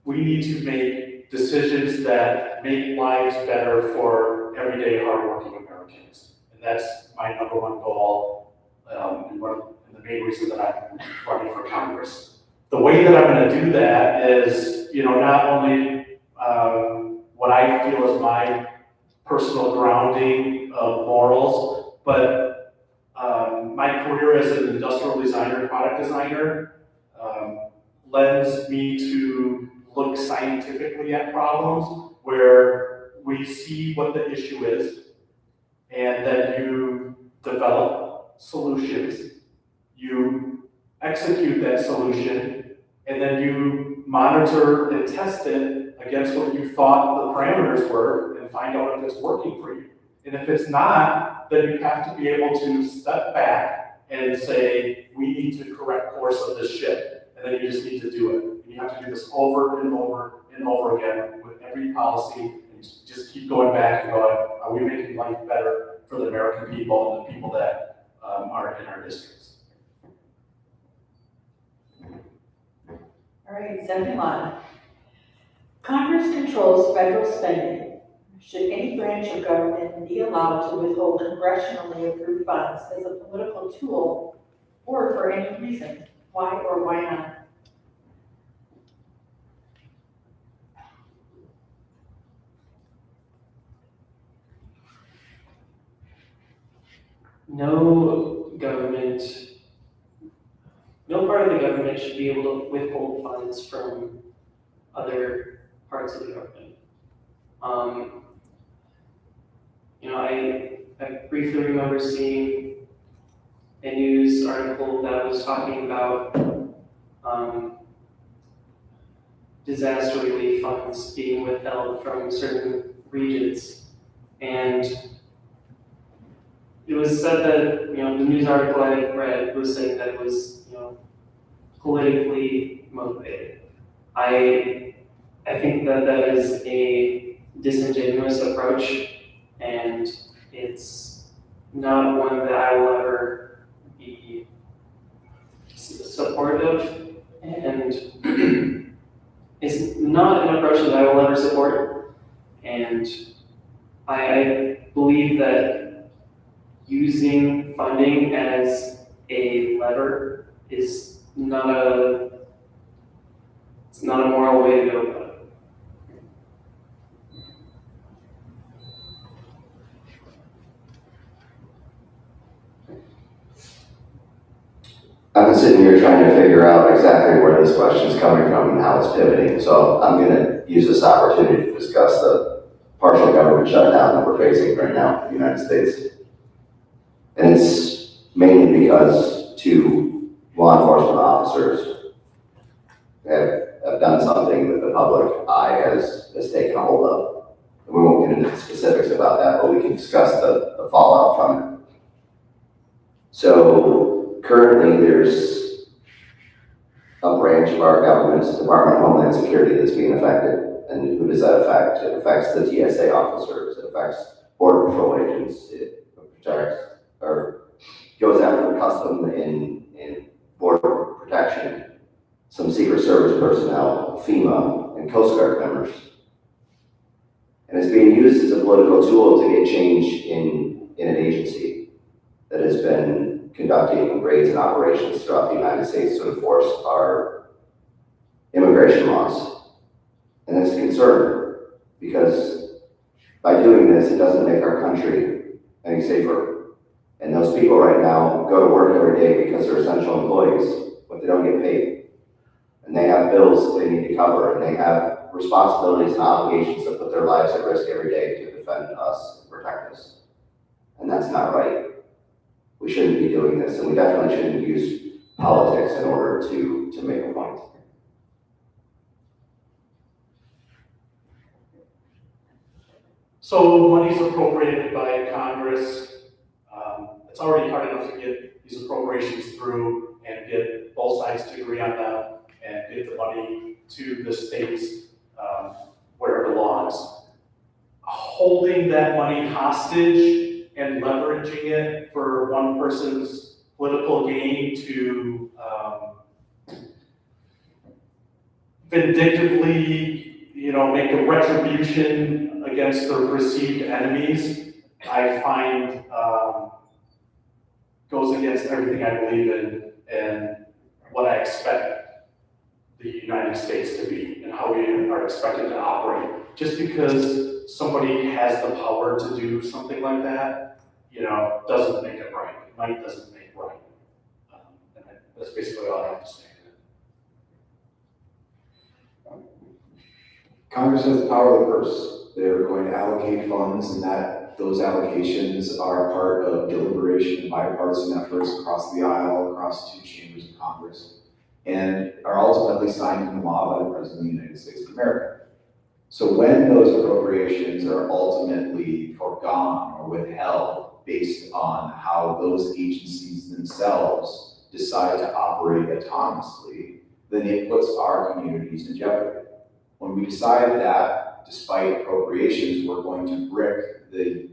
We need to make decisions that make lives better for everyday hardworking Americans. And that's my number one goal, and the main reason that I'm running for Congress. The way that I'm gonna do that is, not only what I feel is my personal grounding of morals, but my career as an industrial designer, product designer, lends me to look scientifically at problems where we see what the issue is, and then you develop solutions, you execute that solution, and then you monitor and test it against what you thought the parameters were and find out if it's working for you. And if it's not, then you have to be able to step back and say, we need to correct course of this ship. And then you just need to do it. And you have to do this over and over and over again with every policy, and just keep going back and going, are we making life better for the American people and the people that are in our districts? All right, Zebulon. Congress controls federal spending. Should any branch of government be allowed to withhold congressionally approved funds as a political tool or for any reason? Why or why not? No part of the government should be able to withhold funds from other parts of the government. I briefly remember seeing a news article that was talking about disaster relief funds being withheld from certain regions. And it was said that, the news article I read was saying that it was, politically motivated. I think that that is a disingenuous approach, and it's not one that I will ever be supportive, and it's not an approach that I will ever support. And I believe that using funding as a lever is not a moral way to go about it. I've been sitting here trying to figure out exactly where this question is coming from and how it's pivoting. So I'm going to use this opportunity to discuss the partial government shutdown that we're facing right now in the United States. And it's mainly because two law enforcement officers have done something that the public eye has taken a hold of. And we won't get into the specifics about that, but we can discuss the fallout from it. So currently there's a branch of our government's Department of Homeland Security that's being affected. And who does that affect? It affects the TSA officers, it affects Border Patrol agents, it protects or goes after the custom in border protection, some Secret Service personnel, FEMA, and Coast Guard members. And it's being used as a political tool to get change in an agency that has been conducting raids and operations throughout the United States to enforce our immigration laws. And it's a concern because by doing this, it doesn't make our country any safer. And those people right now go to work every day because they're essential employees, but they don't get paid. and they have bills that they need to cover, and they have responsibilities and obligations that put their lives at risk every day to defend us and protect us. And that's not right. We shouldn't be doing this, and we definitely shouldn't use politics in order to make a point. So money's appropriated by Congress. It's already hard enough to get these appropriations through and get both sides to agree on them and get the money to the states where it belongs. Holding that money hostage and leveraging it for one person's political gain to vindictively, make a retribution against their perceived enemies, I find goes against everything I believe in and what I expect the United States to be and how we are expected to operate. Just because somebody has the power to do something like that, doesn't make it right. Might doesn't make right. And that's basically all I have to say. Congress has the power of the purse. They're going to allocate funds, and those allocations are part of deliberation and bipartisan efforts across the aisle, across two chambers of Congress, and are ultimately signed into law by the President of the United States of America. So when those appropriations are ultimately forgone or withheld based on how those agencies themselves decide to operate autonomously, then it puts our communities in jeopardy. When we decide that, despite appropriations, we're going to brick the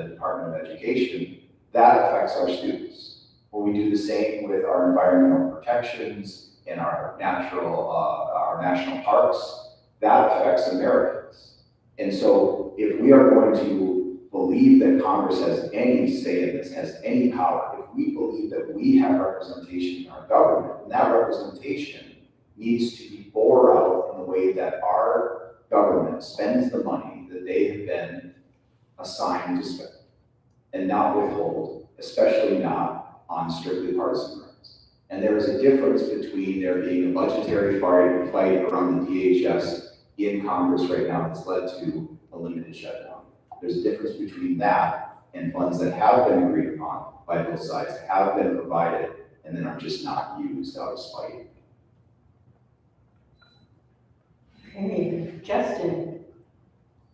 Department of Education, that affects our students. When we do the same with our environmental protections and our national parks, that affects Americans. And so if we are going to believe that Congress has any say in this, has any power, if we believe that we have representation in our government, then that representation needs to be bore out in the way that our government spends the money that they have been assigned to spend, and not withhold, especially not on strictly partisan grounds. And there is a difference between there being a budgetary fight around the DHS in Congress right now that's led to a limited shutdown. There's a difference between that and funds that have been agreed upon by both sides, have been provided, and then are just not used out of spite. Okay, Justin.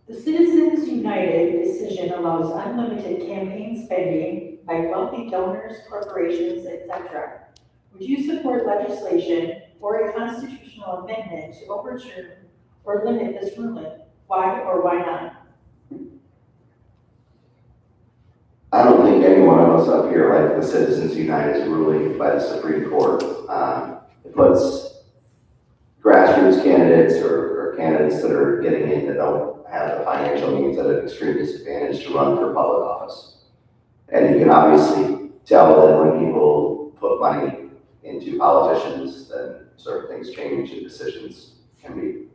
The Citizens United decision allows unlimited campaign spending by wealthy donors, corporations, etc. Would you support legislation or a constitutional amendment to overturn or limit this ruling? Why or why not? I don't think any one of us up here like the Citizens United ruling by the Supreme Court. It puts grassroots candidates or candidates that are getting in that don't have the financial means at an extreme disadvantage to run for public office. And you can obviously tell that when people put money into politicians, then certain things change and decisions can be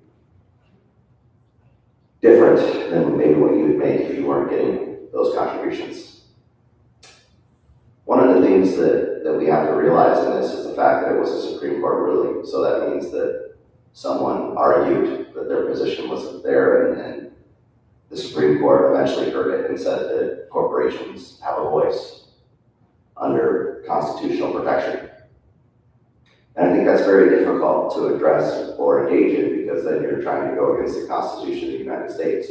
different than maybe what you would make if you weren't getting those contributions. One of the things that we have to realize in this is the fact that it was a Supreme Court ruling. So that means that someone argued that their position wasn't there, and the Supreme Court eventually heard it and said that corporations have a voice under constitutional protection. And I think that's very difficult to address or engage in, because then you're trying to go against the Constitution of the United States.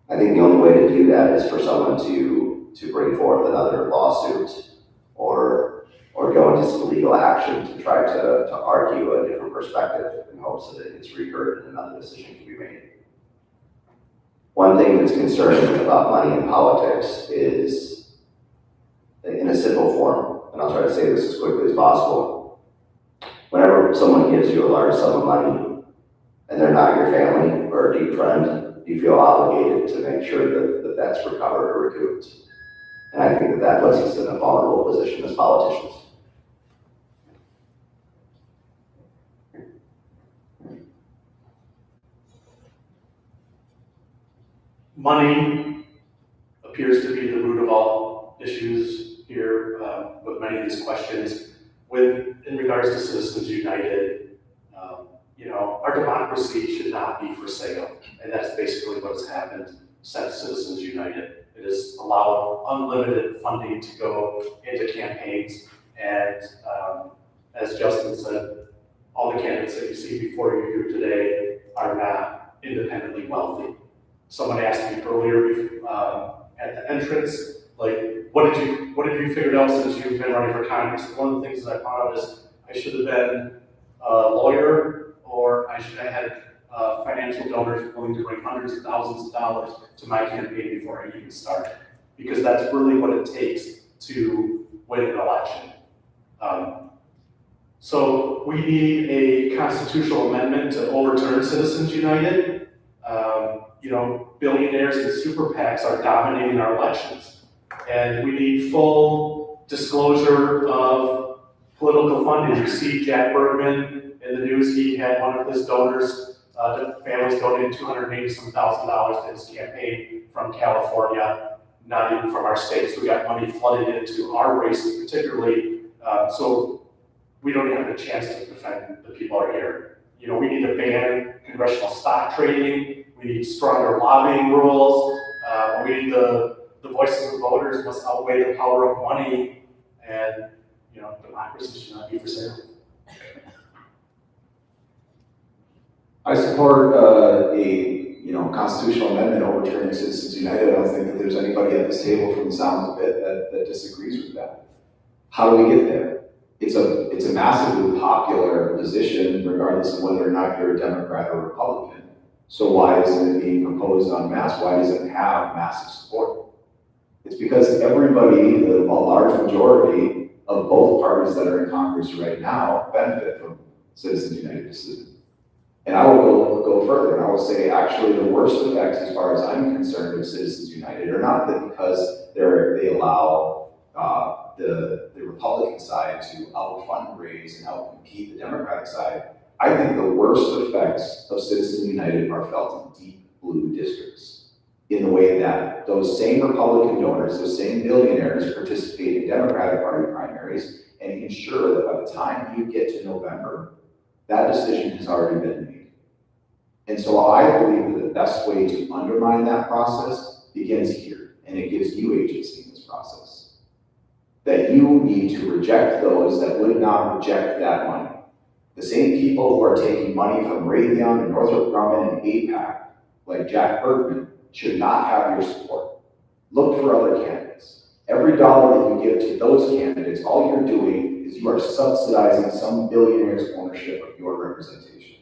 I think the only way to do that is for someone to bring forth another lawsuit or go into some legal action to try to argue a different perspective in hopes that it gets reheard and another decision can be made. One thing that's concerning about money in politics is, in a simple form, and I'll try to say this as quickly as possible, whenever someone gives you a large sum of money and they're not your family or a deep friend, you feel obligated to make sure that that's recovered or recouped. And I think that puts us in a vulnerable position as politicians. Money appears to be the root of all issues here with many of these questions. In regards to Citizens United, our democracy should not be for sale. And that's basically what has happened since Citizens United. It has allowed unlimited funding to go into campaigns. And as Justin said, all the candidates that you see before you here today are not independently wealthy. Someone asked me earlier at the entrance, like, what have you figured out since you've been running for Congress? And one of the things that I found out is I should have been a lawyer, or I should have had financial donors willing to bring hundreds of thousands of dollars to my campaign before I even started. Because that's really what it takes to win an election. So we need a constitutional amendment to overturn Citizens United. Billionaires and super PACs are dominating our elections. And we need full disclosure of political funding. You see Jack Bergman in the news, he had one of his donors, families donated $280,000 to his campaign from California, not even from our state. So we got money flooded into our race particularly, so we don't even have a chance to defend the people out here. We need to ban congressional stock trading. We need stronger lobbying rules. We need the voices of voters must outweigh the power of money, and democracy should not be for sale. I support a constitutional amendment overturning Citizens United. I don't think that there's anybody at this table from the sounds of it that disagrees with that. How do we get there? It's a massively popular position regardless of whether or not you're a Democrat or Republican. So why isn't it being proposed en masse? Why does it have massive support? It's because everybody, a large majority of both parties that are in Congress right now benefit from Citizens United decision. And I will go further, and I will say actually the worst effects as far as I'm concerned of Citizens United are not that because they allow the Republican side to out-fundraise and out-compete the Democratic side. I think the worst effects of Citizens United are felt in deep blue districts, in the way that those same Republican donors, those same billionaires participate in Democratic Party primaries and ensure that by the time you get to November, that decision has already been made. And so I believe that the best way to undermine that process begins here, and it gives you agency in this process. That you need to reject those that would not reject that money. The same people who are taking money from Raytheon and Northrop Grumman and APAC, like Jack Bergman, should not have your support. Look for other candidates. Every dollar that you give to those candidates, all you're doing is you are subsidizing some billionaire's ownership of your representation.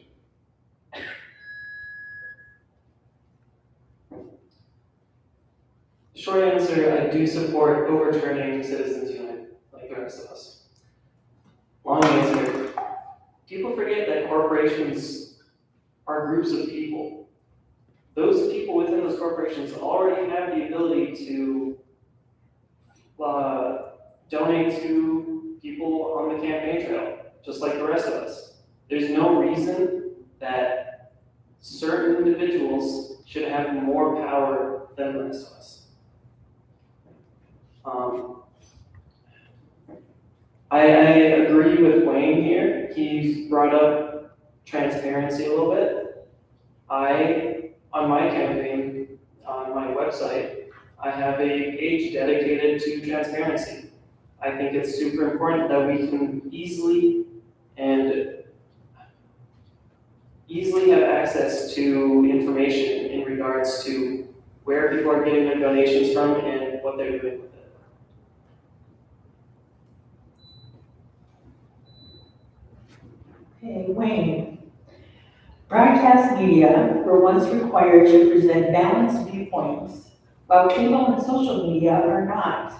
Short answer, I do support overturning Citizens United, like the rest of us. Long answer, people forget that corporations are groups of people. Those people within those corporations already have the ability to donate to people on the campaign trail, just like the rest of us. There's no reason that certain individuals should have more power than the rest of us. I agree with Wayne here. He's brought up transparency a little bit. On my campaign, on my website, I have a page dedicated to transparency. I think it's super important that we can easily have access to information in regards to where people are getting their donations from and what they're doing with it. Okay, Wayne. Broadcast media were once required to present balanced viewpoints, while cable and social media are not.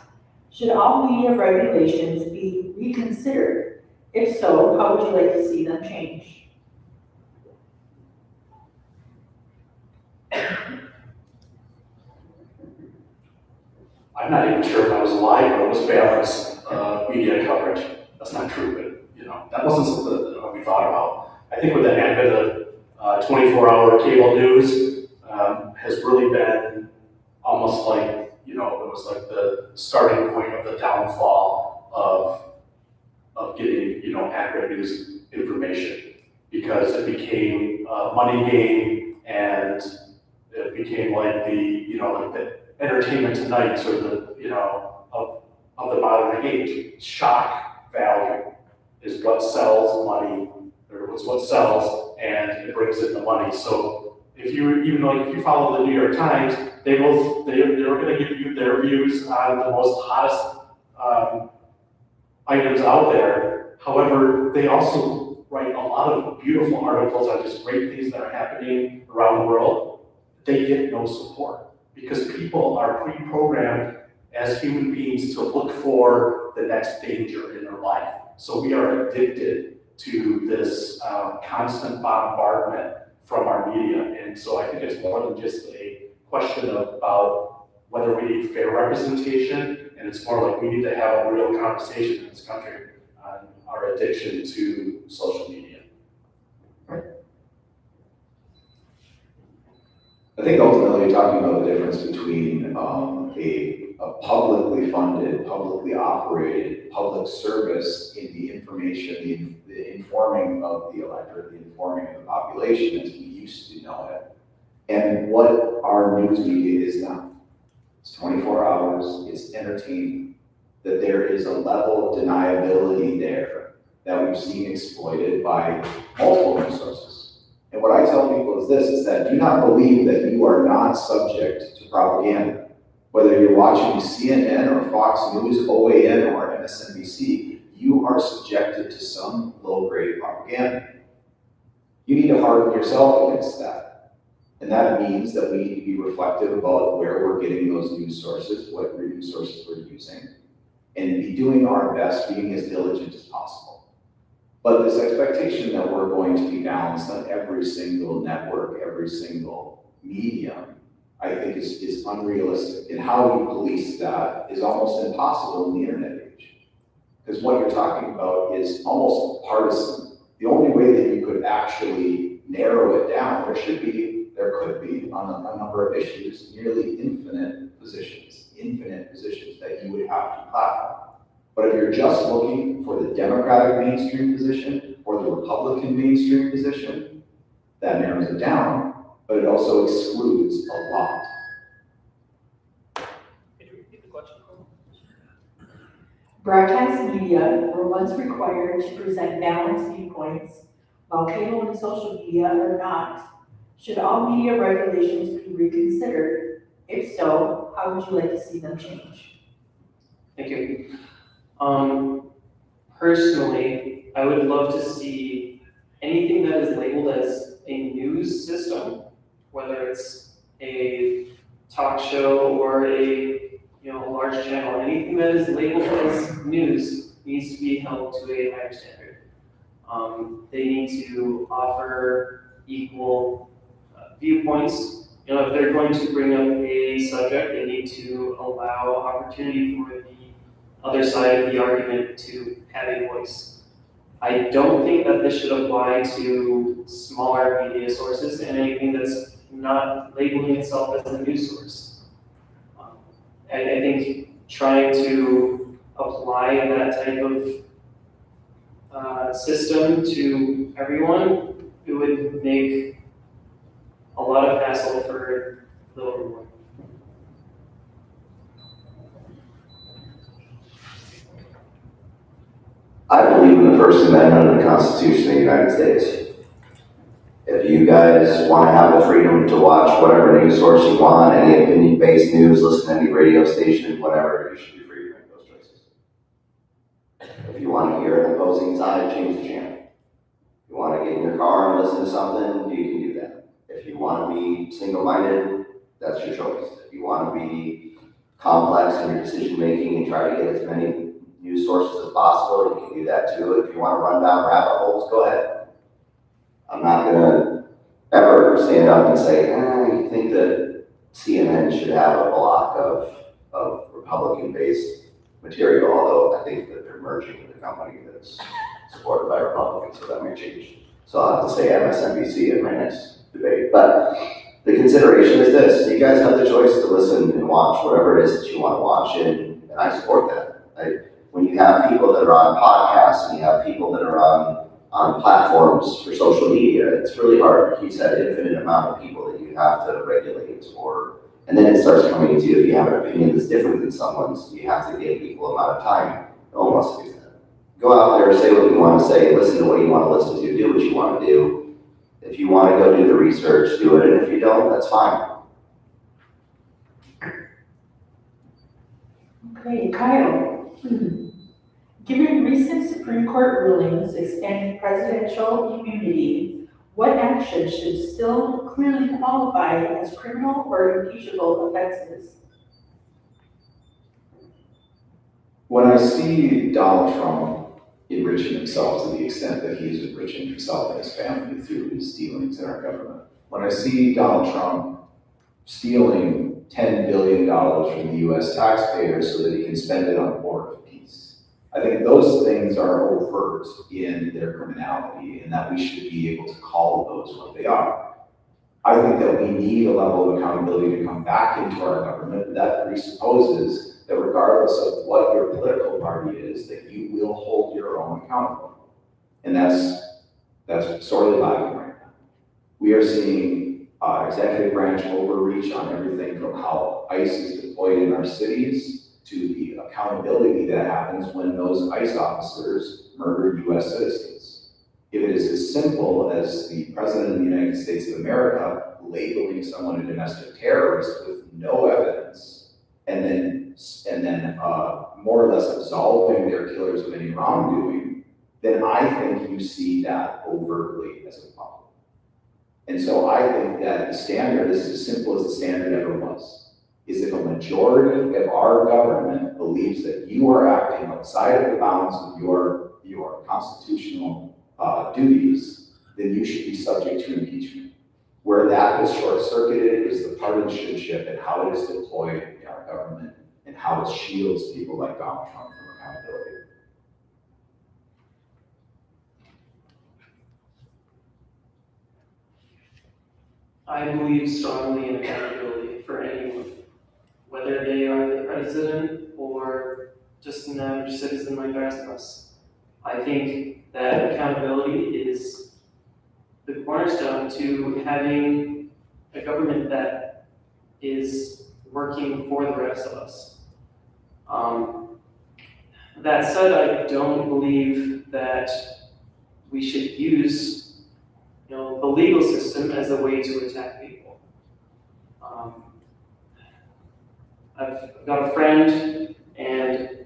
Should all media regulations be reconsidered? If so, how would you like to see them change? I'm not even sure if I was alive when it was balanced media coverage. That's not true, but that wasn't something that we thought about. I think with the advent of 24-hour cable news has really been almost like, it was like the starting point of the downfall of getting, accurate news information. because it became a money game, and it became like like the Entertainment Tonight, or of the modern age. Shock value is what sells money, or it's what sells, and it brings in the money. So if you follow the New York Times, they're going to give you their views on the most hottest items out there. However, they also write a lot of beautiful articles on just great things that are happening around the world. They get no support because people are pre-programmed as human beings to look for the next danger in their life. So we are addicted to this constant bombardment from our media. And so I think it's more than just a question about whether we need fair representation, and it's more like we need to have a real conversation in this country on our addiction to social media. I think ultimately you're talking about the difference between a publicly funded, publicly operated public service in the information, the informing of the electorate, the informing of the population as we used to know it, and what our news media is now. It's 24 hours, it's entertainment, that there is a level of deniability there that we've seen exploited by multiple news sources. And what I tell people is this, is that do not believe that you are not subject to propaganda. Whether you're watching CNN or Fox News, OAN, or MSNBC, you are subjected to some low-grade propaganda. You need to harden yourself against that. And that means that we need to be reflective about where we're getting those news sources, what news sources we're using, and be doing our best, being as diligent as possible. But this expectation that we're going to be balanced on every single network, every single medium, I think is unrealistic. And how we police that is almost impossible in the internet age. Because what you're talking about is almost partisan. The only way that you could actually narrow it down, there could be on a number of issues, nearly infinite positions that you would have to platform. But if you're just looking for the Democratic mainstream position or the Republican mainstream position, that narrows it down, but it also excludes a lot. Can you repeat the question? Broadcast media were once required to present balanced viewpoints, while cable and social media are not. Should all media regulations be reconsidered? If so, how would you like to see them change? Thank you. Personally, I would love to see anything that is labeled as a news system, whether it's a talk show or a large channel, anything that is labeled as news needs to be held to a higher standard. They need to offer equal viewpoints. If they're going to bring up a subject, they need to allow opportunity for the other side of the argument to have a voice. I don't think that this should apply to smaller media sources and anything that's not labeling itself as a news source. I think trying to apply that type of system to everyone, it would make a lot of hassle for the everyone. I believe in the First Amendment of the Constitution of the United States. If you guys want to have the freedom to watch whatever news source you want, any opinion-based news, listen to any radio station, whatever, you should be free to make those choices. If you want to hear an opposing side, change the channel. If you want to get in your car and listen to something, you can do that. If you want to be single-minded, that's your choice. If you want to be complex in your decision-making and try to get as many news sources as possible, you can do that too. If you want to run down rabbit holes, go ahead. I'm not gonna ever stand up and say, you think that CNN should have a block of Republican-based material, although I think that they're merging with a company that's supported by Republicans, so that may change. So I'll have to say MSNBC in my next debate. But the consideration is this: you guys have the choice to listen and watch whatever it is that you want to watch, and I support that. When you have people that are on podcasts and you have people that are on on platforms for social media, it's really hard. He's had an infinite amount of people that you have to regulate and then it starts coming to you, if you have an opinion that's different than someone's, you have to give equal amount of time. No one wants to do that. Go out there, say what you want to say, listen to what you want to listen to, do what you want to do. If you want to go do the research, do it, and if you don't, that's fine. Okay, Kyle. Given recent Supreme Court rulings expanding presidential immunity, what actions should still clearly qualify as criminal or impeachable offenses? When I see Donald Trump enriching himself to the extent that he's enriching himself and his family through his dealings in our government, when I see Donald Trump stealing $10 billion from the US taxpayers so that he can spend it on a war of peace, I think those things are overt in their criminality and that we should be able to call those what they are. I think that we need a level of accountability to come back into our government that presupposes that regardless of what your political party is, that you will hold your own accountable. And that's sorely lacking right now. We are seeing executive branch overreach on everything from how ICE is deployed in our cities to the accountability that happens when those ICE officers murder US citizens. If it is as simple as the President of the United States of America labeling someone a domestic terrorist with no evidence, and then more or less absolving their killers of any wrongdoing, then I think you see that overtly as a problem. And so I think that the standard is as simple as the standard ever was. Is if a majority of our government believes that you are acting outside of the bounds of your constitutional duties, then you should be subject to impeachment. Where that is short-circuited is the partisanship and how it is deployed in our government and how it shields people like Donald Trump from accountability. I believe strongly in accountability for anyone, whether they are the president or just an average citizen like the rest of us. I think that accountability is the cornerstone to having a government that is working for the rest of us. That said, I don't believe that we should use the legal system as a way to attack people. I've got a friend, and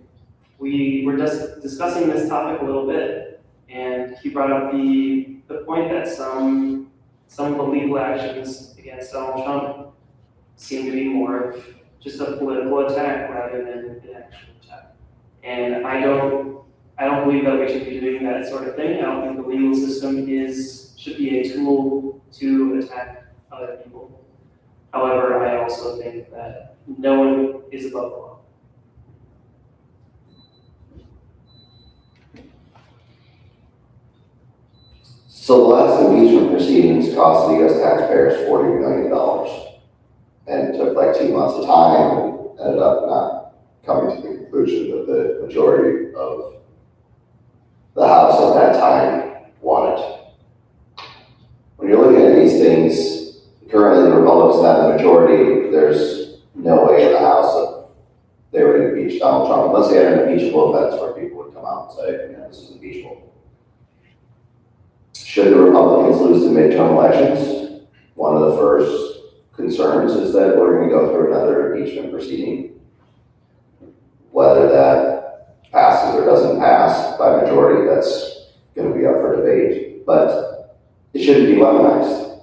we were just discussing this topic a little bit, and he brought up the point that some of the legal actions against Donald Trump seem to be more of just a political attack rather than an actual attack. And I don't believe that we should be doing that sort of thing. I don't think the legal system should be a tool to attack other people. However, I also think that no one is above the law. So the last impeachment proceedings cost the US taxpayers $40 million. And it took like 2 months of time and ended up not coming to the conclusion that the majority of the House at that time wanted. When you're looking at these things, currently the Republicans have the majority. There's no way in the House that they would impeach Donald Trump unless they had an impeachable offense where people would come out and say, this is impeachable. Should the Republicans lose the midterm elections, one of the first concerns is that we're going to go through another impeachment proceeding. Whether that passes or doesn't pass by majority, that's going to be up for debate. But it shouldn't be weaponized.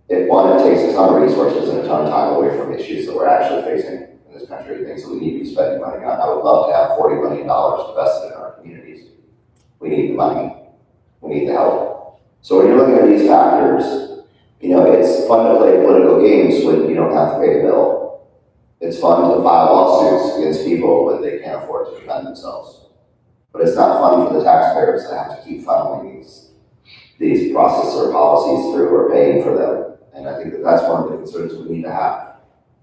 It takes a ton of resources and a ton of time away from issues that we're actually facing in this country, things that we need to be spending money on. I would love to have $40 million invested in our communities. We need the money. We need the help. So when you're looking at these factors, it's fun to play political games when you don't have to pay the bill. It's fun to file lawsuits against people when they can't afford to defend themselves. But it's not fun for the taxpayers to have to keep funneling these processes or policies through or paying for them. And I think that's one of the concerns we need to have.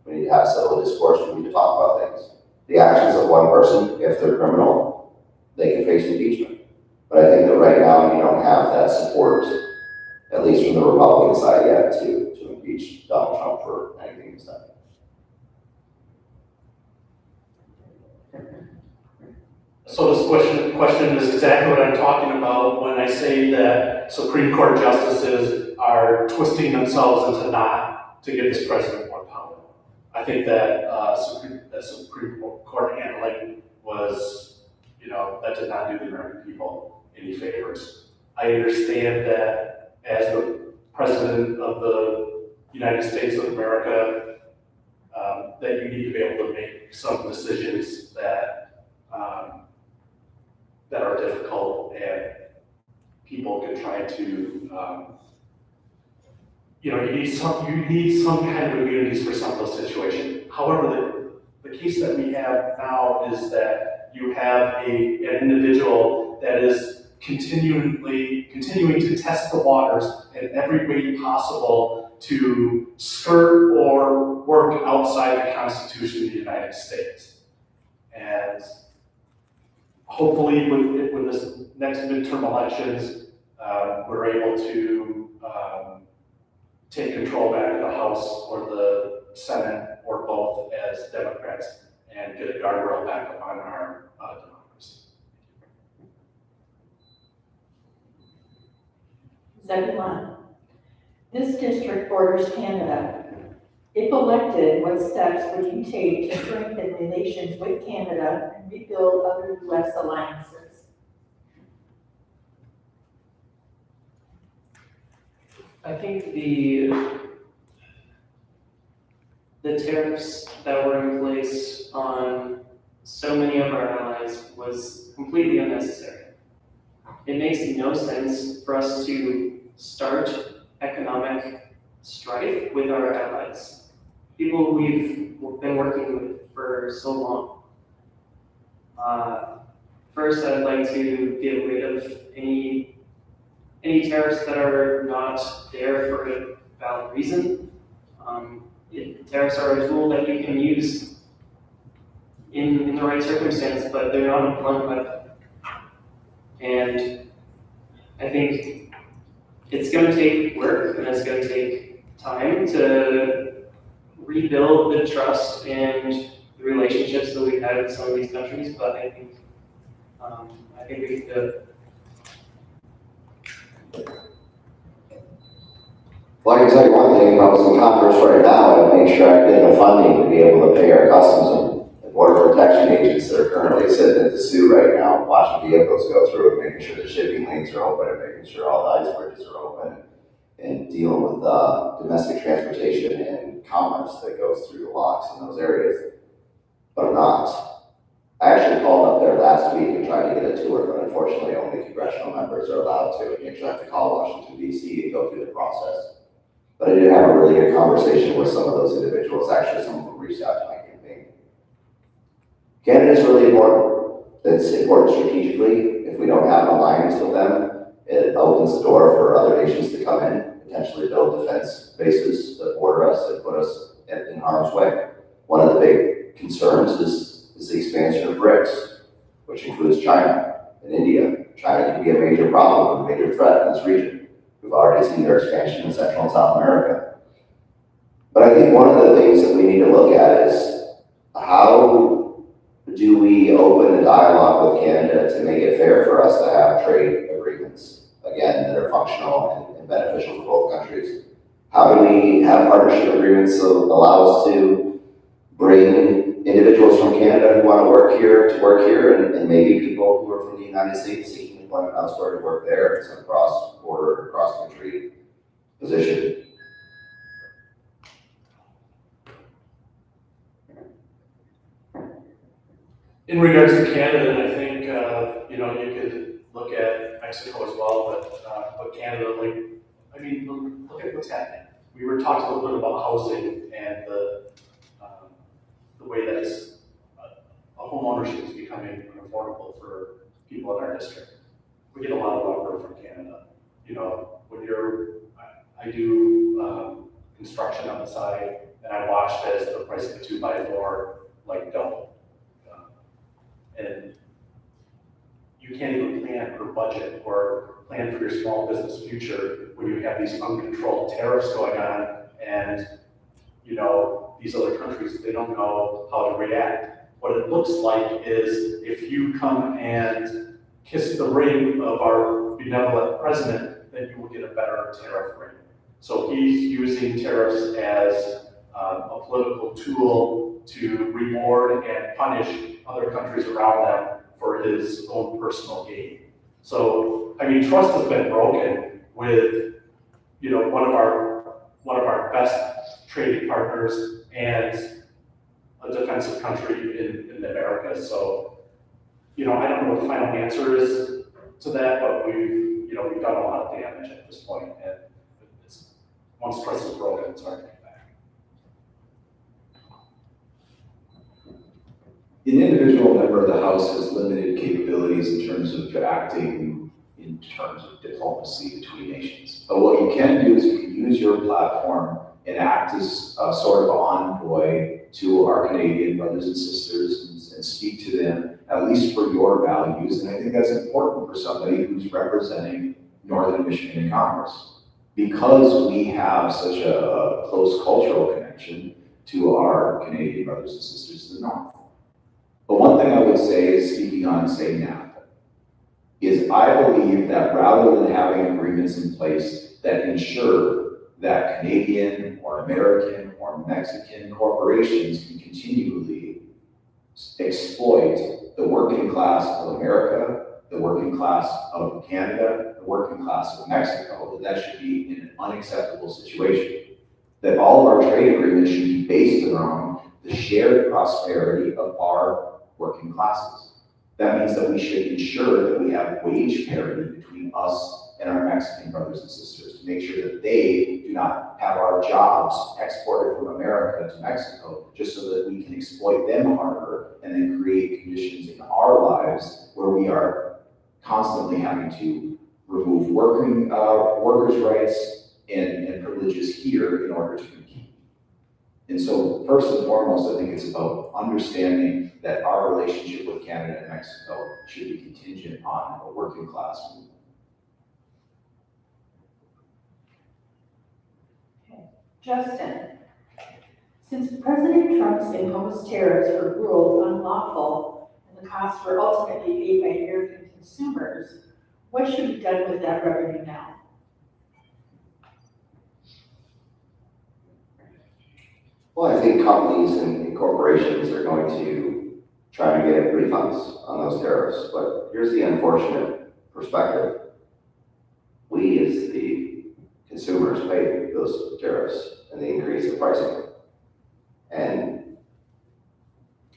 We need to have civil discourse. We need to talk about things. The actions of one person, if they're criminal, they can face impeachment. But I think that right now you don't have that support, at least from the Republican side yet, to impeach Donald Trump for anything he's done. So this question is exactly what I'm talking about when I say that Supreme Court justices are twisting themselves into knot to give this president more power. I think that Supreme Court handling was, that did not do the American people any favors. I understand that as the President of the United States of America, that you need to be able to make some decisions that are difficult and people can try to, you need some kind of immunities for some of those situations. However, the case that we have now is that you have an individual that is continuing to test the waters in every way possible to skirt or work outside the Constitution of the United States. And hopefully with this next midterm elections, we're able to take control back of the House or the Senate or both as Democrats and get a guardrail back upon our democracy. Zebulon. This district borders Canada. If elected, what steps would you take to strengthen relations with Canada and rebuild other U.S. alliances? I think the tariffs that were in place on so many of our allies was completely unnecessary. It makes no sense for us to start economic strife with our allies, people we've been working with for so long. First, I'd like to get rid of any tariffs that are not there for a valid reason. Tariffs are a tool that you can use in the right circumstance, but they're not a blunt weapon. And I think it's going to take work and it's going to take time to rebuild the trust and the relationships that we've had with some of these countries, but I think we can do it. Well, I can tell you one thing, if I was in Congress right now, I'd make sure I get the funding to be able to pay our customs and border protection agents that are currently sitting at the zoo right now, watching vehicles go through and making sure the shipping lanes are open and making sure all the ice bridges are open and dealing with domestic transportation and commerce that goes through the locks in those areas. But I'm not. I actually called up there last week and tried to get a tour, but unfortunately only congressional members are allowed to. And you actually have to call Washington, D.C. and go through the process. But I did have a really good conversation with some of those individuals. Actually, some of them reached out to my campaign. Canada is really important. It's important strategically. If we don't have an alliance with them, it opens the door for other nations to come in, potentially build defense bases that border us and put us in harm's way. One of the big concerns is the expansion of BRICS, which includes China and India. China can be a major problem, a major threat in this region. We've already seen their expansion in Central and South America. But I think one of the things that we need to look at is how do we open the dialogue with Canada to make it fair for us to have trade agreements, again, that are functional and beneficial for both countries? How do we have partnership agreements that allow us to bring individuals from Canada who want to work here, and maybe people who are from the United States seeking employment elsewhere to work there? It's a cross-border, cross-country position. In regards to Canada, I think you could look at Mexico as well, but Canada, look at what's happening. We were talking a little bit about housing and the way that home ownership is becoming unaffordable for people in our district. We get a lot of lumber from Canada. I do construction on the side, and I watched as the price of a 2x4 doubled. And you can't even plan for budget or plan for your small business future when you have these uncontrolled tariffs going on and, you know, these other countries, they don't know how to react. What it looks like is if you come and kiss the ring of our benevolent president, then you will get a better tariff rate. So he's using tariffs as a political tool to reward and punish other countries around them for his own personal gain. So, I mean, trust has been broken with, you know, one of our best trading partners and a defensive country in America. So, you know, I don't know what the final answer is to that, but we've done a lot of damage at this point, and once trust is broken, it's hard to get back. An individual member of the House has limited capabilities in terms of acting in terms of diplomacy between nations. But what you can do is you can use your platform and act as a sort of envoy to our Canadian brothers and sisters and speak to them, at least for your values. And I think that's important for somebody who's representing Northern Michigan in Congress, because we have such a close cultural connection to our Canadian brothers and sisters in the North. But one thing I would say is, speaking on, say, NAFTA, is I believe that rather than having agreements in place that ensure that Canadian or American or Mexican corporations can continually exploit the working class of America, the working class of Canada, the working class of Mexico, that should be in an unacceptable situation. That all of our trade agreements should be based around the shared prosperity of our working classes. That means that we should ensure that we have wage parity between us and our Mexican brothers and sisters to make sure that they do not have our jobs exported from America to Mexico just so that we can exploit them harder and then create conditions in our lives where we are constantly having to remove workers' rights and privileges here in order to compete. And so first and foremost, I think it's about understanding that our relationship with Canada and Mexico should be contingent on a working class movement. Justin, since President Trump's imposed tariffs were ruled unlawful and the costs were ultimately paid by American consumers, what should be done with that revenue now? Well, I think companies and corporations are going to try to get refunds on those tariffs, but here's the unfortunate perspective. We as the consumers pay those tariffs and the increase in pricing. And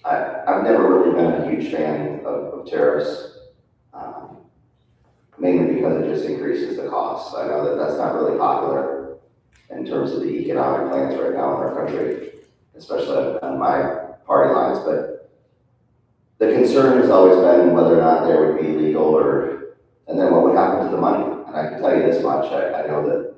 I've never really been a huge fan of tariffs, mainly because it just increases the costs. I know that that's not really popular in terms of the economic plans right now in our country, especially on my party lines, but the concern has always been whether or not there would be legal and then what would happen to the money. And I can tell you this much, I know that,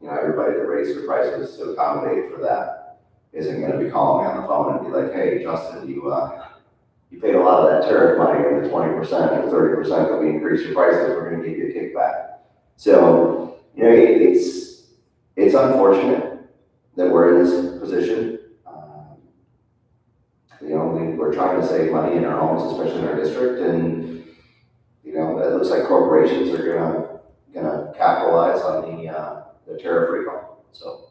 you know, everybody that raised their prices to accommodate for that isn't gonna be calling me on the phone and be like, hey, Justin, you paid a lot of that tariff money, and the 20% or 30% that we increase your prices, we're gonna give you a kickback. So, you know, it's unfortunate that we're in this position. You know, we're trying to save money in our homes, especially in our district, and, you know, it looks like corporations are gonna capitalize on the tariff refund, so.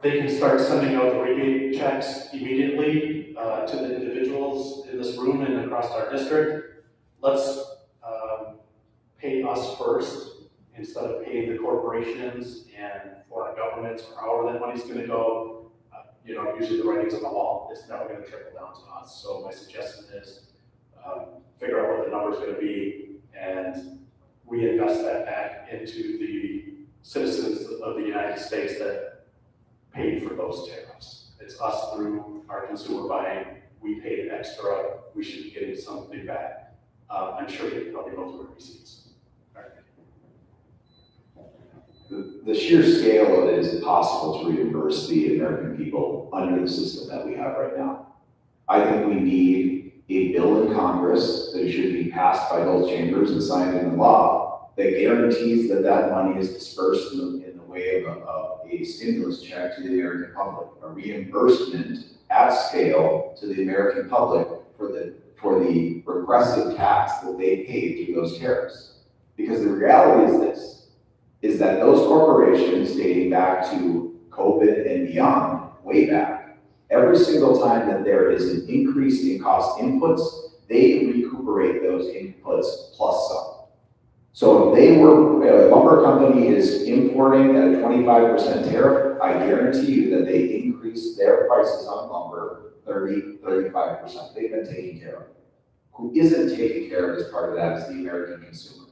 They can start sending out the rebate checks immediately to the individuals in this room and across our district. Let's pay us first instead of paying the corporations and foreign governments or however that money's going to go. You know, usually the writing's on the wall. It's never going to trickle down to us. So my suggestion is figure out what the number's going to be and reinvest that back into the citizens of the United States that paid for those tariffs. It's us through our consumer buying. We paid extra. We should be getting something back. I'm sure you probably go through receipts. The sheer scale of it is impossible to reimburse the American people under the system that we have right now. I think we need a bill in Congress that should be passed by both chambers and signed into law that guarantees that that money is dispersed in the way of a stimulus check to the American public, a reimbursement at scale to the American public for the regressive tax that they pay through those tariffs. Because the reality is this, is that those corporations dating back to COVID and beyond, way back, every single time that there is an increase in cost inputs, they recuperate those inputs plus some. So if a lumber company is importing at a 25% tariff, I guarantee you that they increase their prices on lumber 35%. They've been taken care of. Who isn't taken care of as part of that is the American consumer.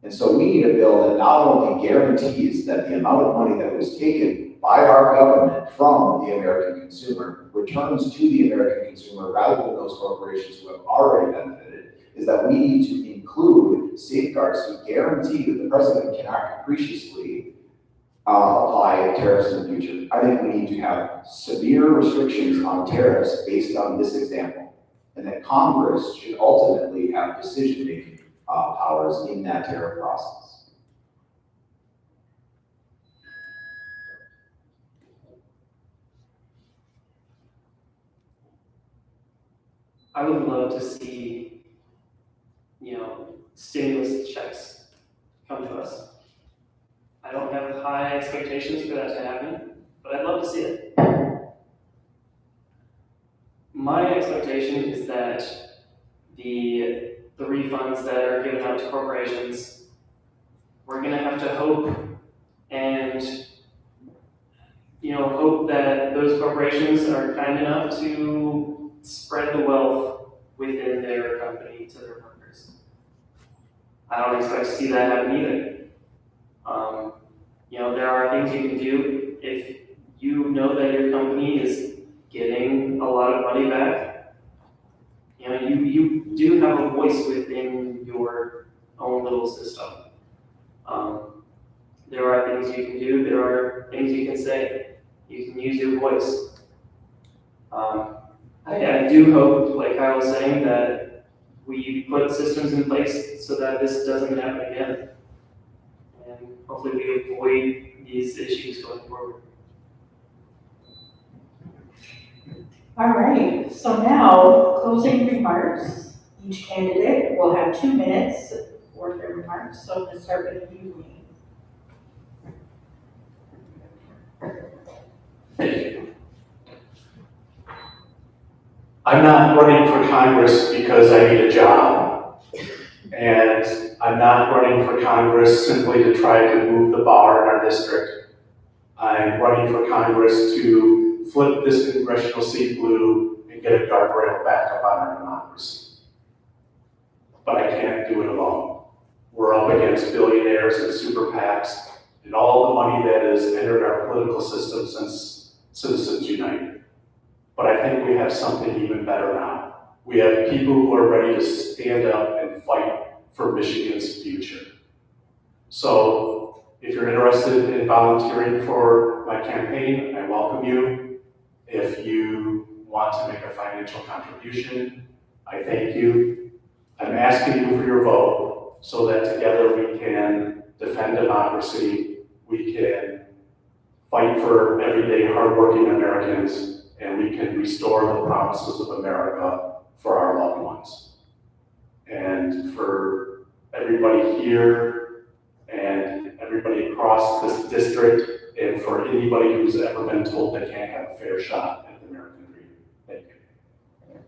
And so we need a bill that not only guarantees that the amount of money that was taken by our government from the American consumer returns to the American consumer rather than those corporations who have already benefited, is that we need to include safeguards to guarantee that the president cannot capriciously apply tariffs in the future. I think we need to have severe restrictions on tariffs based on this example, and that Congress should ultimately have decision-making powers in that tariff process. I would love to see, stimulus checks come to us. I don't have high expectations for that to happen, but I'd love to see it. My expectation is that the refunds that are given out to corporations, we're going to have to hope and hope that those corporations are kind enough to spread the wealth within their company to their workers. I don't expect to see that happen either. There are things you can do if you know that your company is getting a lot of money back. You do have a voice within your own little system. There are things you can do. There are things you can say. You can use your voice. I do hope, like I was saying, that we put systems in place so that this doesn't happen again. And hopefully we avoid these issues going forward. All right, so now closing remarks. Each candidate will have 2 minutes for their remarks. So I'm going to start with you, Wayne. Thank you. I'm not running for Congress because I need a job. And I'm not running for Congress simply to try to move the bar in our district. I'm running for Congress to flip this congressional seat blue and get a guardrail back up on our democracy. But I can't do it alone. We're up against billionaires and super PACs and all the money that has entered our political system since Citizens United. But I think we have something even better now. We have people who are ready to stand up and fight for Michigan's future. So if you're interested in volunteering for my campaign, I welcome you. If you want to make a financial contribution, I thank you. I'm asking you for your vote so that together we can defend democracy, we can fight for everyday hardworking Americans, and we can restore the promises of America for our loved ones. And for everybody here and everybody across this district, and for anybody who's ever been told they can't have a fair shot at the American dream. Thank you.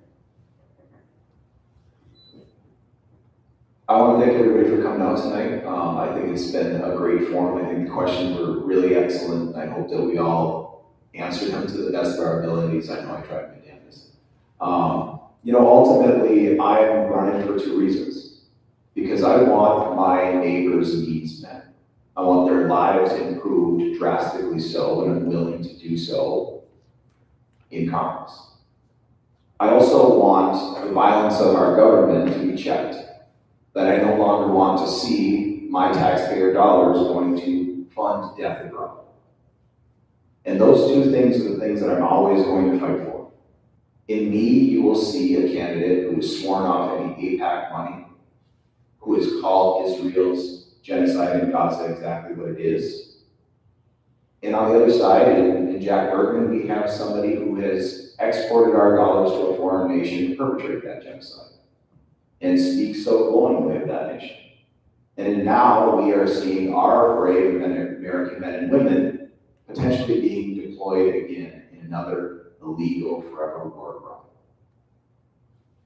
I want to thank everybody for coming out tonight. I think it's been a great forum. I think the questions were really excellent. I hope that we all answered them to the best of our abilities. I know I tried my damnedest. Ultimately, I'm running for 2 reasons. Because I want my neighbors' needs met. I want their lives improved drastically so, and I'm willing to do so in Congress. I also want the violence of our government to be checked. That I no longer want to see my taxpayer dollars going to fund death abroad. And those 2 things are the things that I'm always going to fight for. In me, you will see a candidate who has sworn off any AIPAC money, who has called Israel's genocide in Gaza exactly what it is. And on the other side, in Jack Bergman, we have somebody who has exported our dollars to a foreign nation to perpetrate that genocide and speaks so glowingly of that nation. And now we are seeing our brave American men and women potentially being deployed again in another illegal forever war abroad.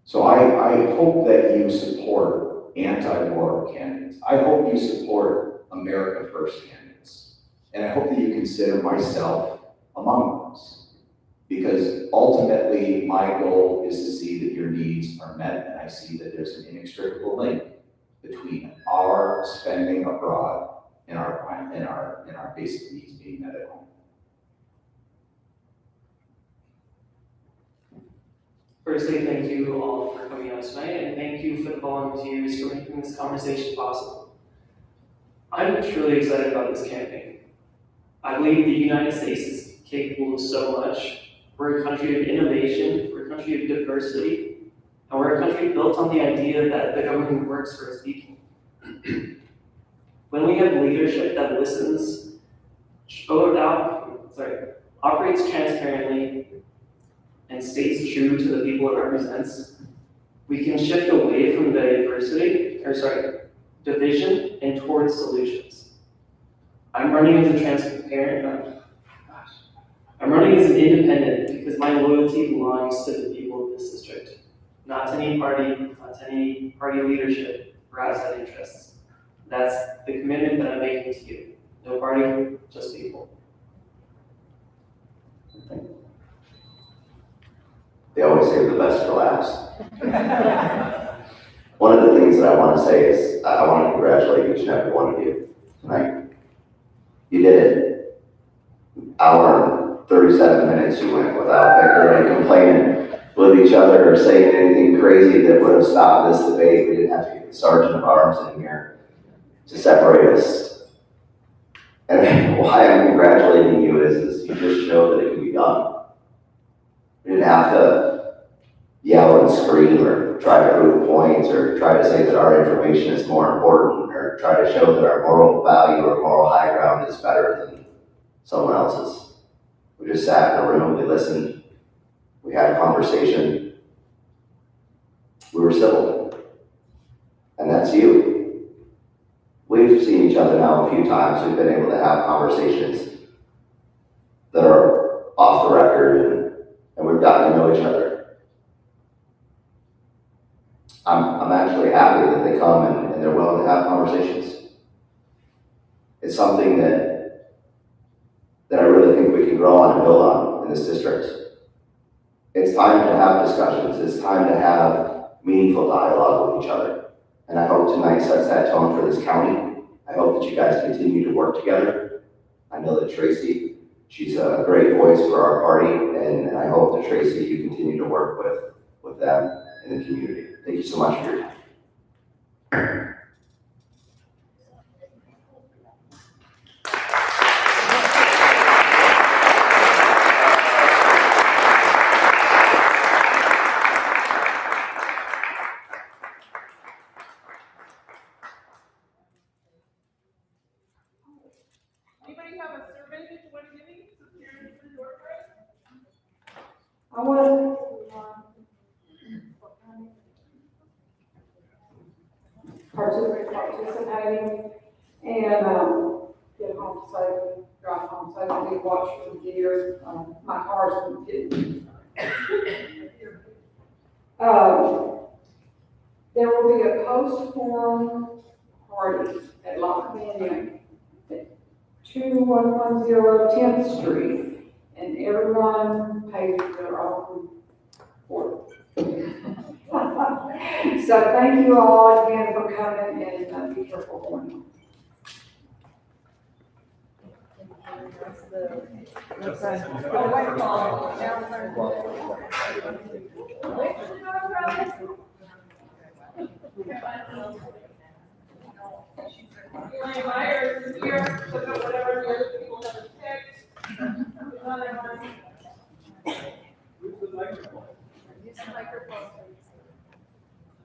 So I hope that you support anti-war candidates. I hope you support America First candidates. And I hope that you consider myself among those. Because ultimately, my goal is to see that your needs are met, and I see that there's an inextricable link between our spending abroad and our basic needs being met at home. Firstly, thank you all for coming out tonight, and thank you for the volunteers for making this conversation possible. I'm truly excited about this campaign. I believe the United States is capable of so much. We're a country of innovation, we're a country of diversity, and we're a country built on the idea that the government works for its people. When we have leadership that listens, operates transparently, and stays true to the people it represents, we can shift away from division and towards solutions. I'm running as an independent because my loyalty belongs to the people of this district, not to any party, not to any party leadership or outside interests. That's the commitment that I'm making to you. No party, just people. They always save the best for last. One of the things that I want to say is I want to congratulate each and every one of you tonight. You did it. Hour and 37 minutes you went without bickering and complaining with each other or saying anything crazy that would have stopped this debate. We didn't have to get the sergeant of arms in here to separate us. And why I'm congratulating you is you just showed that it can be done. We didn't have to yell and scream or try to prove points or try to say that our information is more important or try to show that our moral value or moral high ground is better than someone else's. We just sat in a room, we listened, we had a conversation, we were civil. And that's you. We've seen each other now a few times. We've been able to have conversations that are off the record and we've gotten to know each other. I'm actually happy that they come and they're willing to have conversations. It's something that I really think we can grow on and build on in this district. It's time to have discussions. It's time to have meaningful dialogue with each other. And I hope tonight sets that tone for this county. I hope that you guys continue to work together. I know that Tracy, she's a great voice for our party, and I hope that Tracy, you continue to work with them in the community. Thank you so much for your time. Anybody have a survey that you want to give me? I want participating and get home safely, drive home safely, watch for the deer. My car's been there will be a post-form party at Lock Canyon at 2110 10th Street, and everyone pays their own portion. So thank you all again for coming, and be careful going home. Elaine Myers is here, look at whatever the other people have picked. Microphone.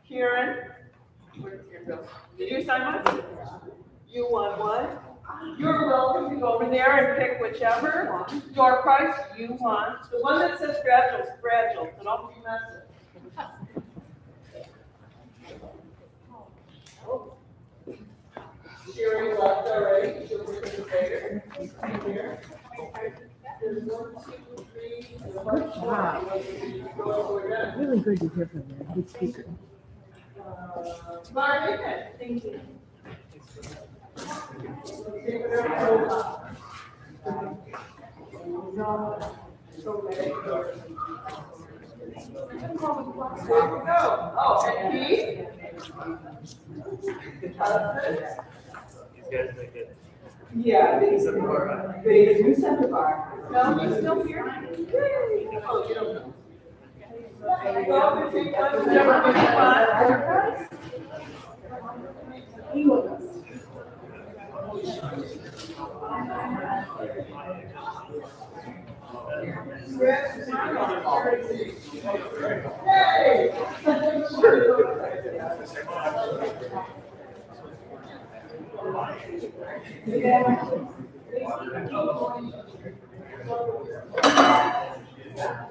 Karen? Where's your bill? Did you sign one? You want one? You're welcome to go over there and pick whichever door price you want. The one that says fragile is fragile, so don't be messing. Sherry left already. She'll bring it later. Here. There's 1, 2, 3. Good job. Really good to hear from you. Good speaker. Margaret, thank you. Oh, and Keith? Yeah, they do set the bar. No, he's still here. Yay. Oh, you don't know. Well, if you guys never been fun. He was. Hey!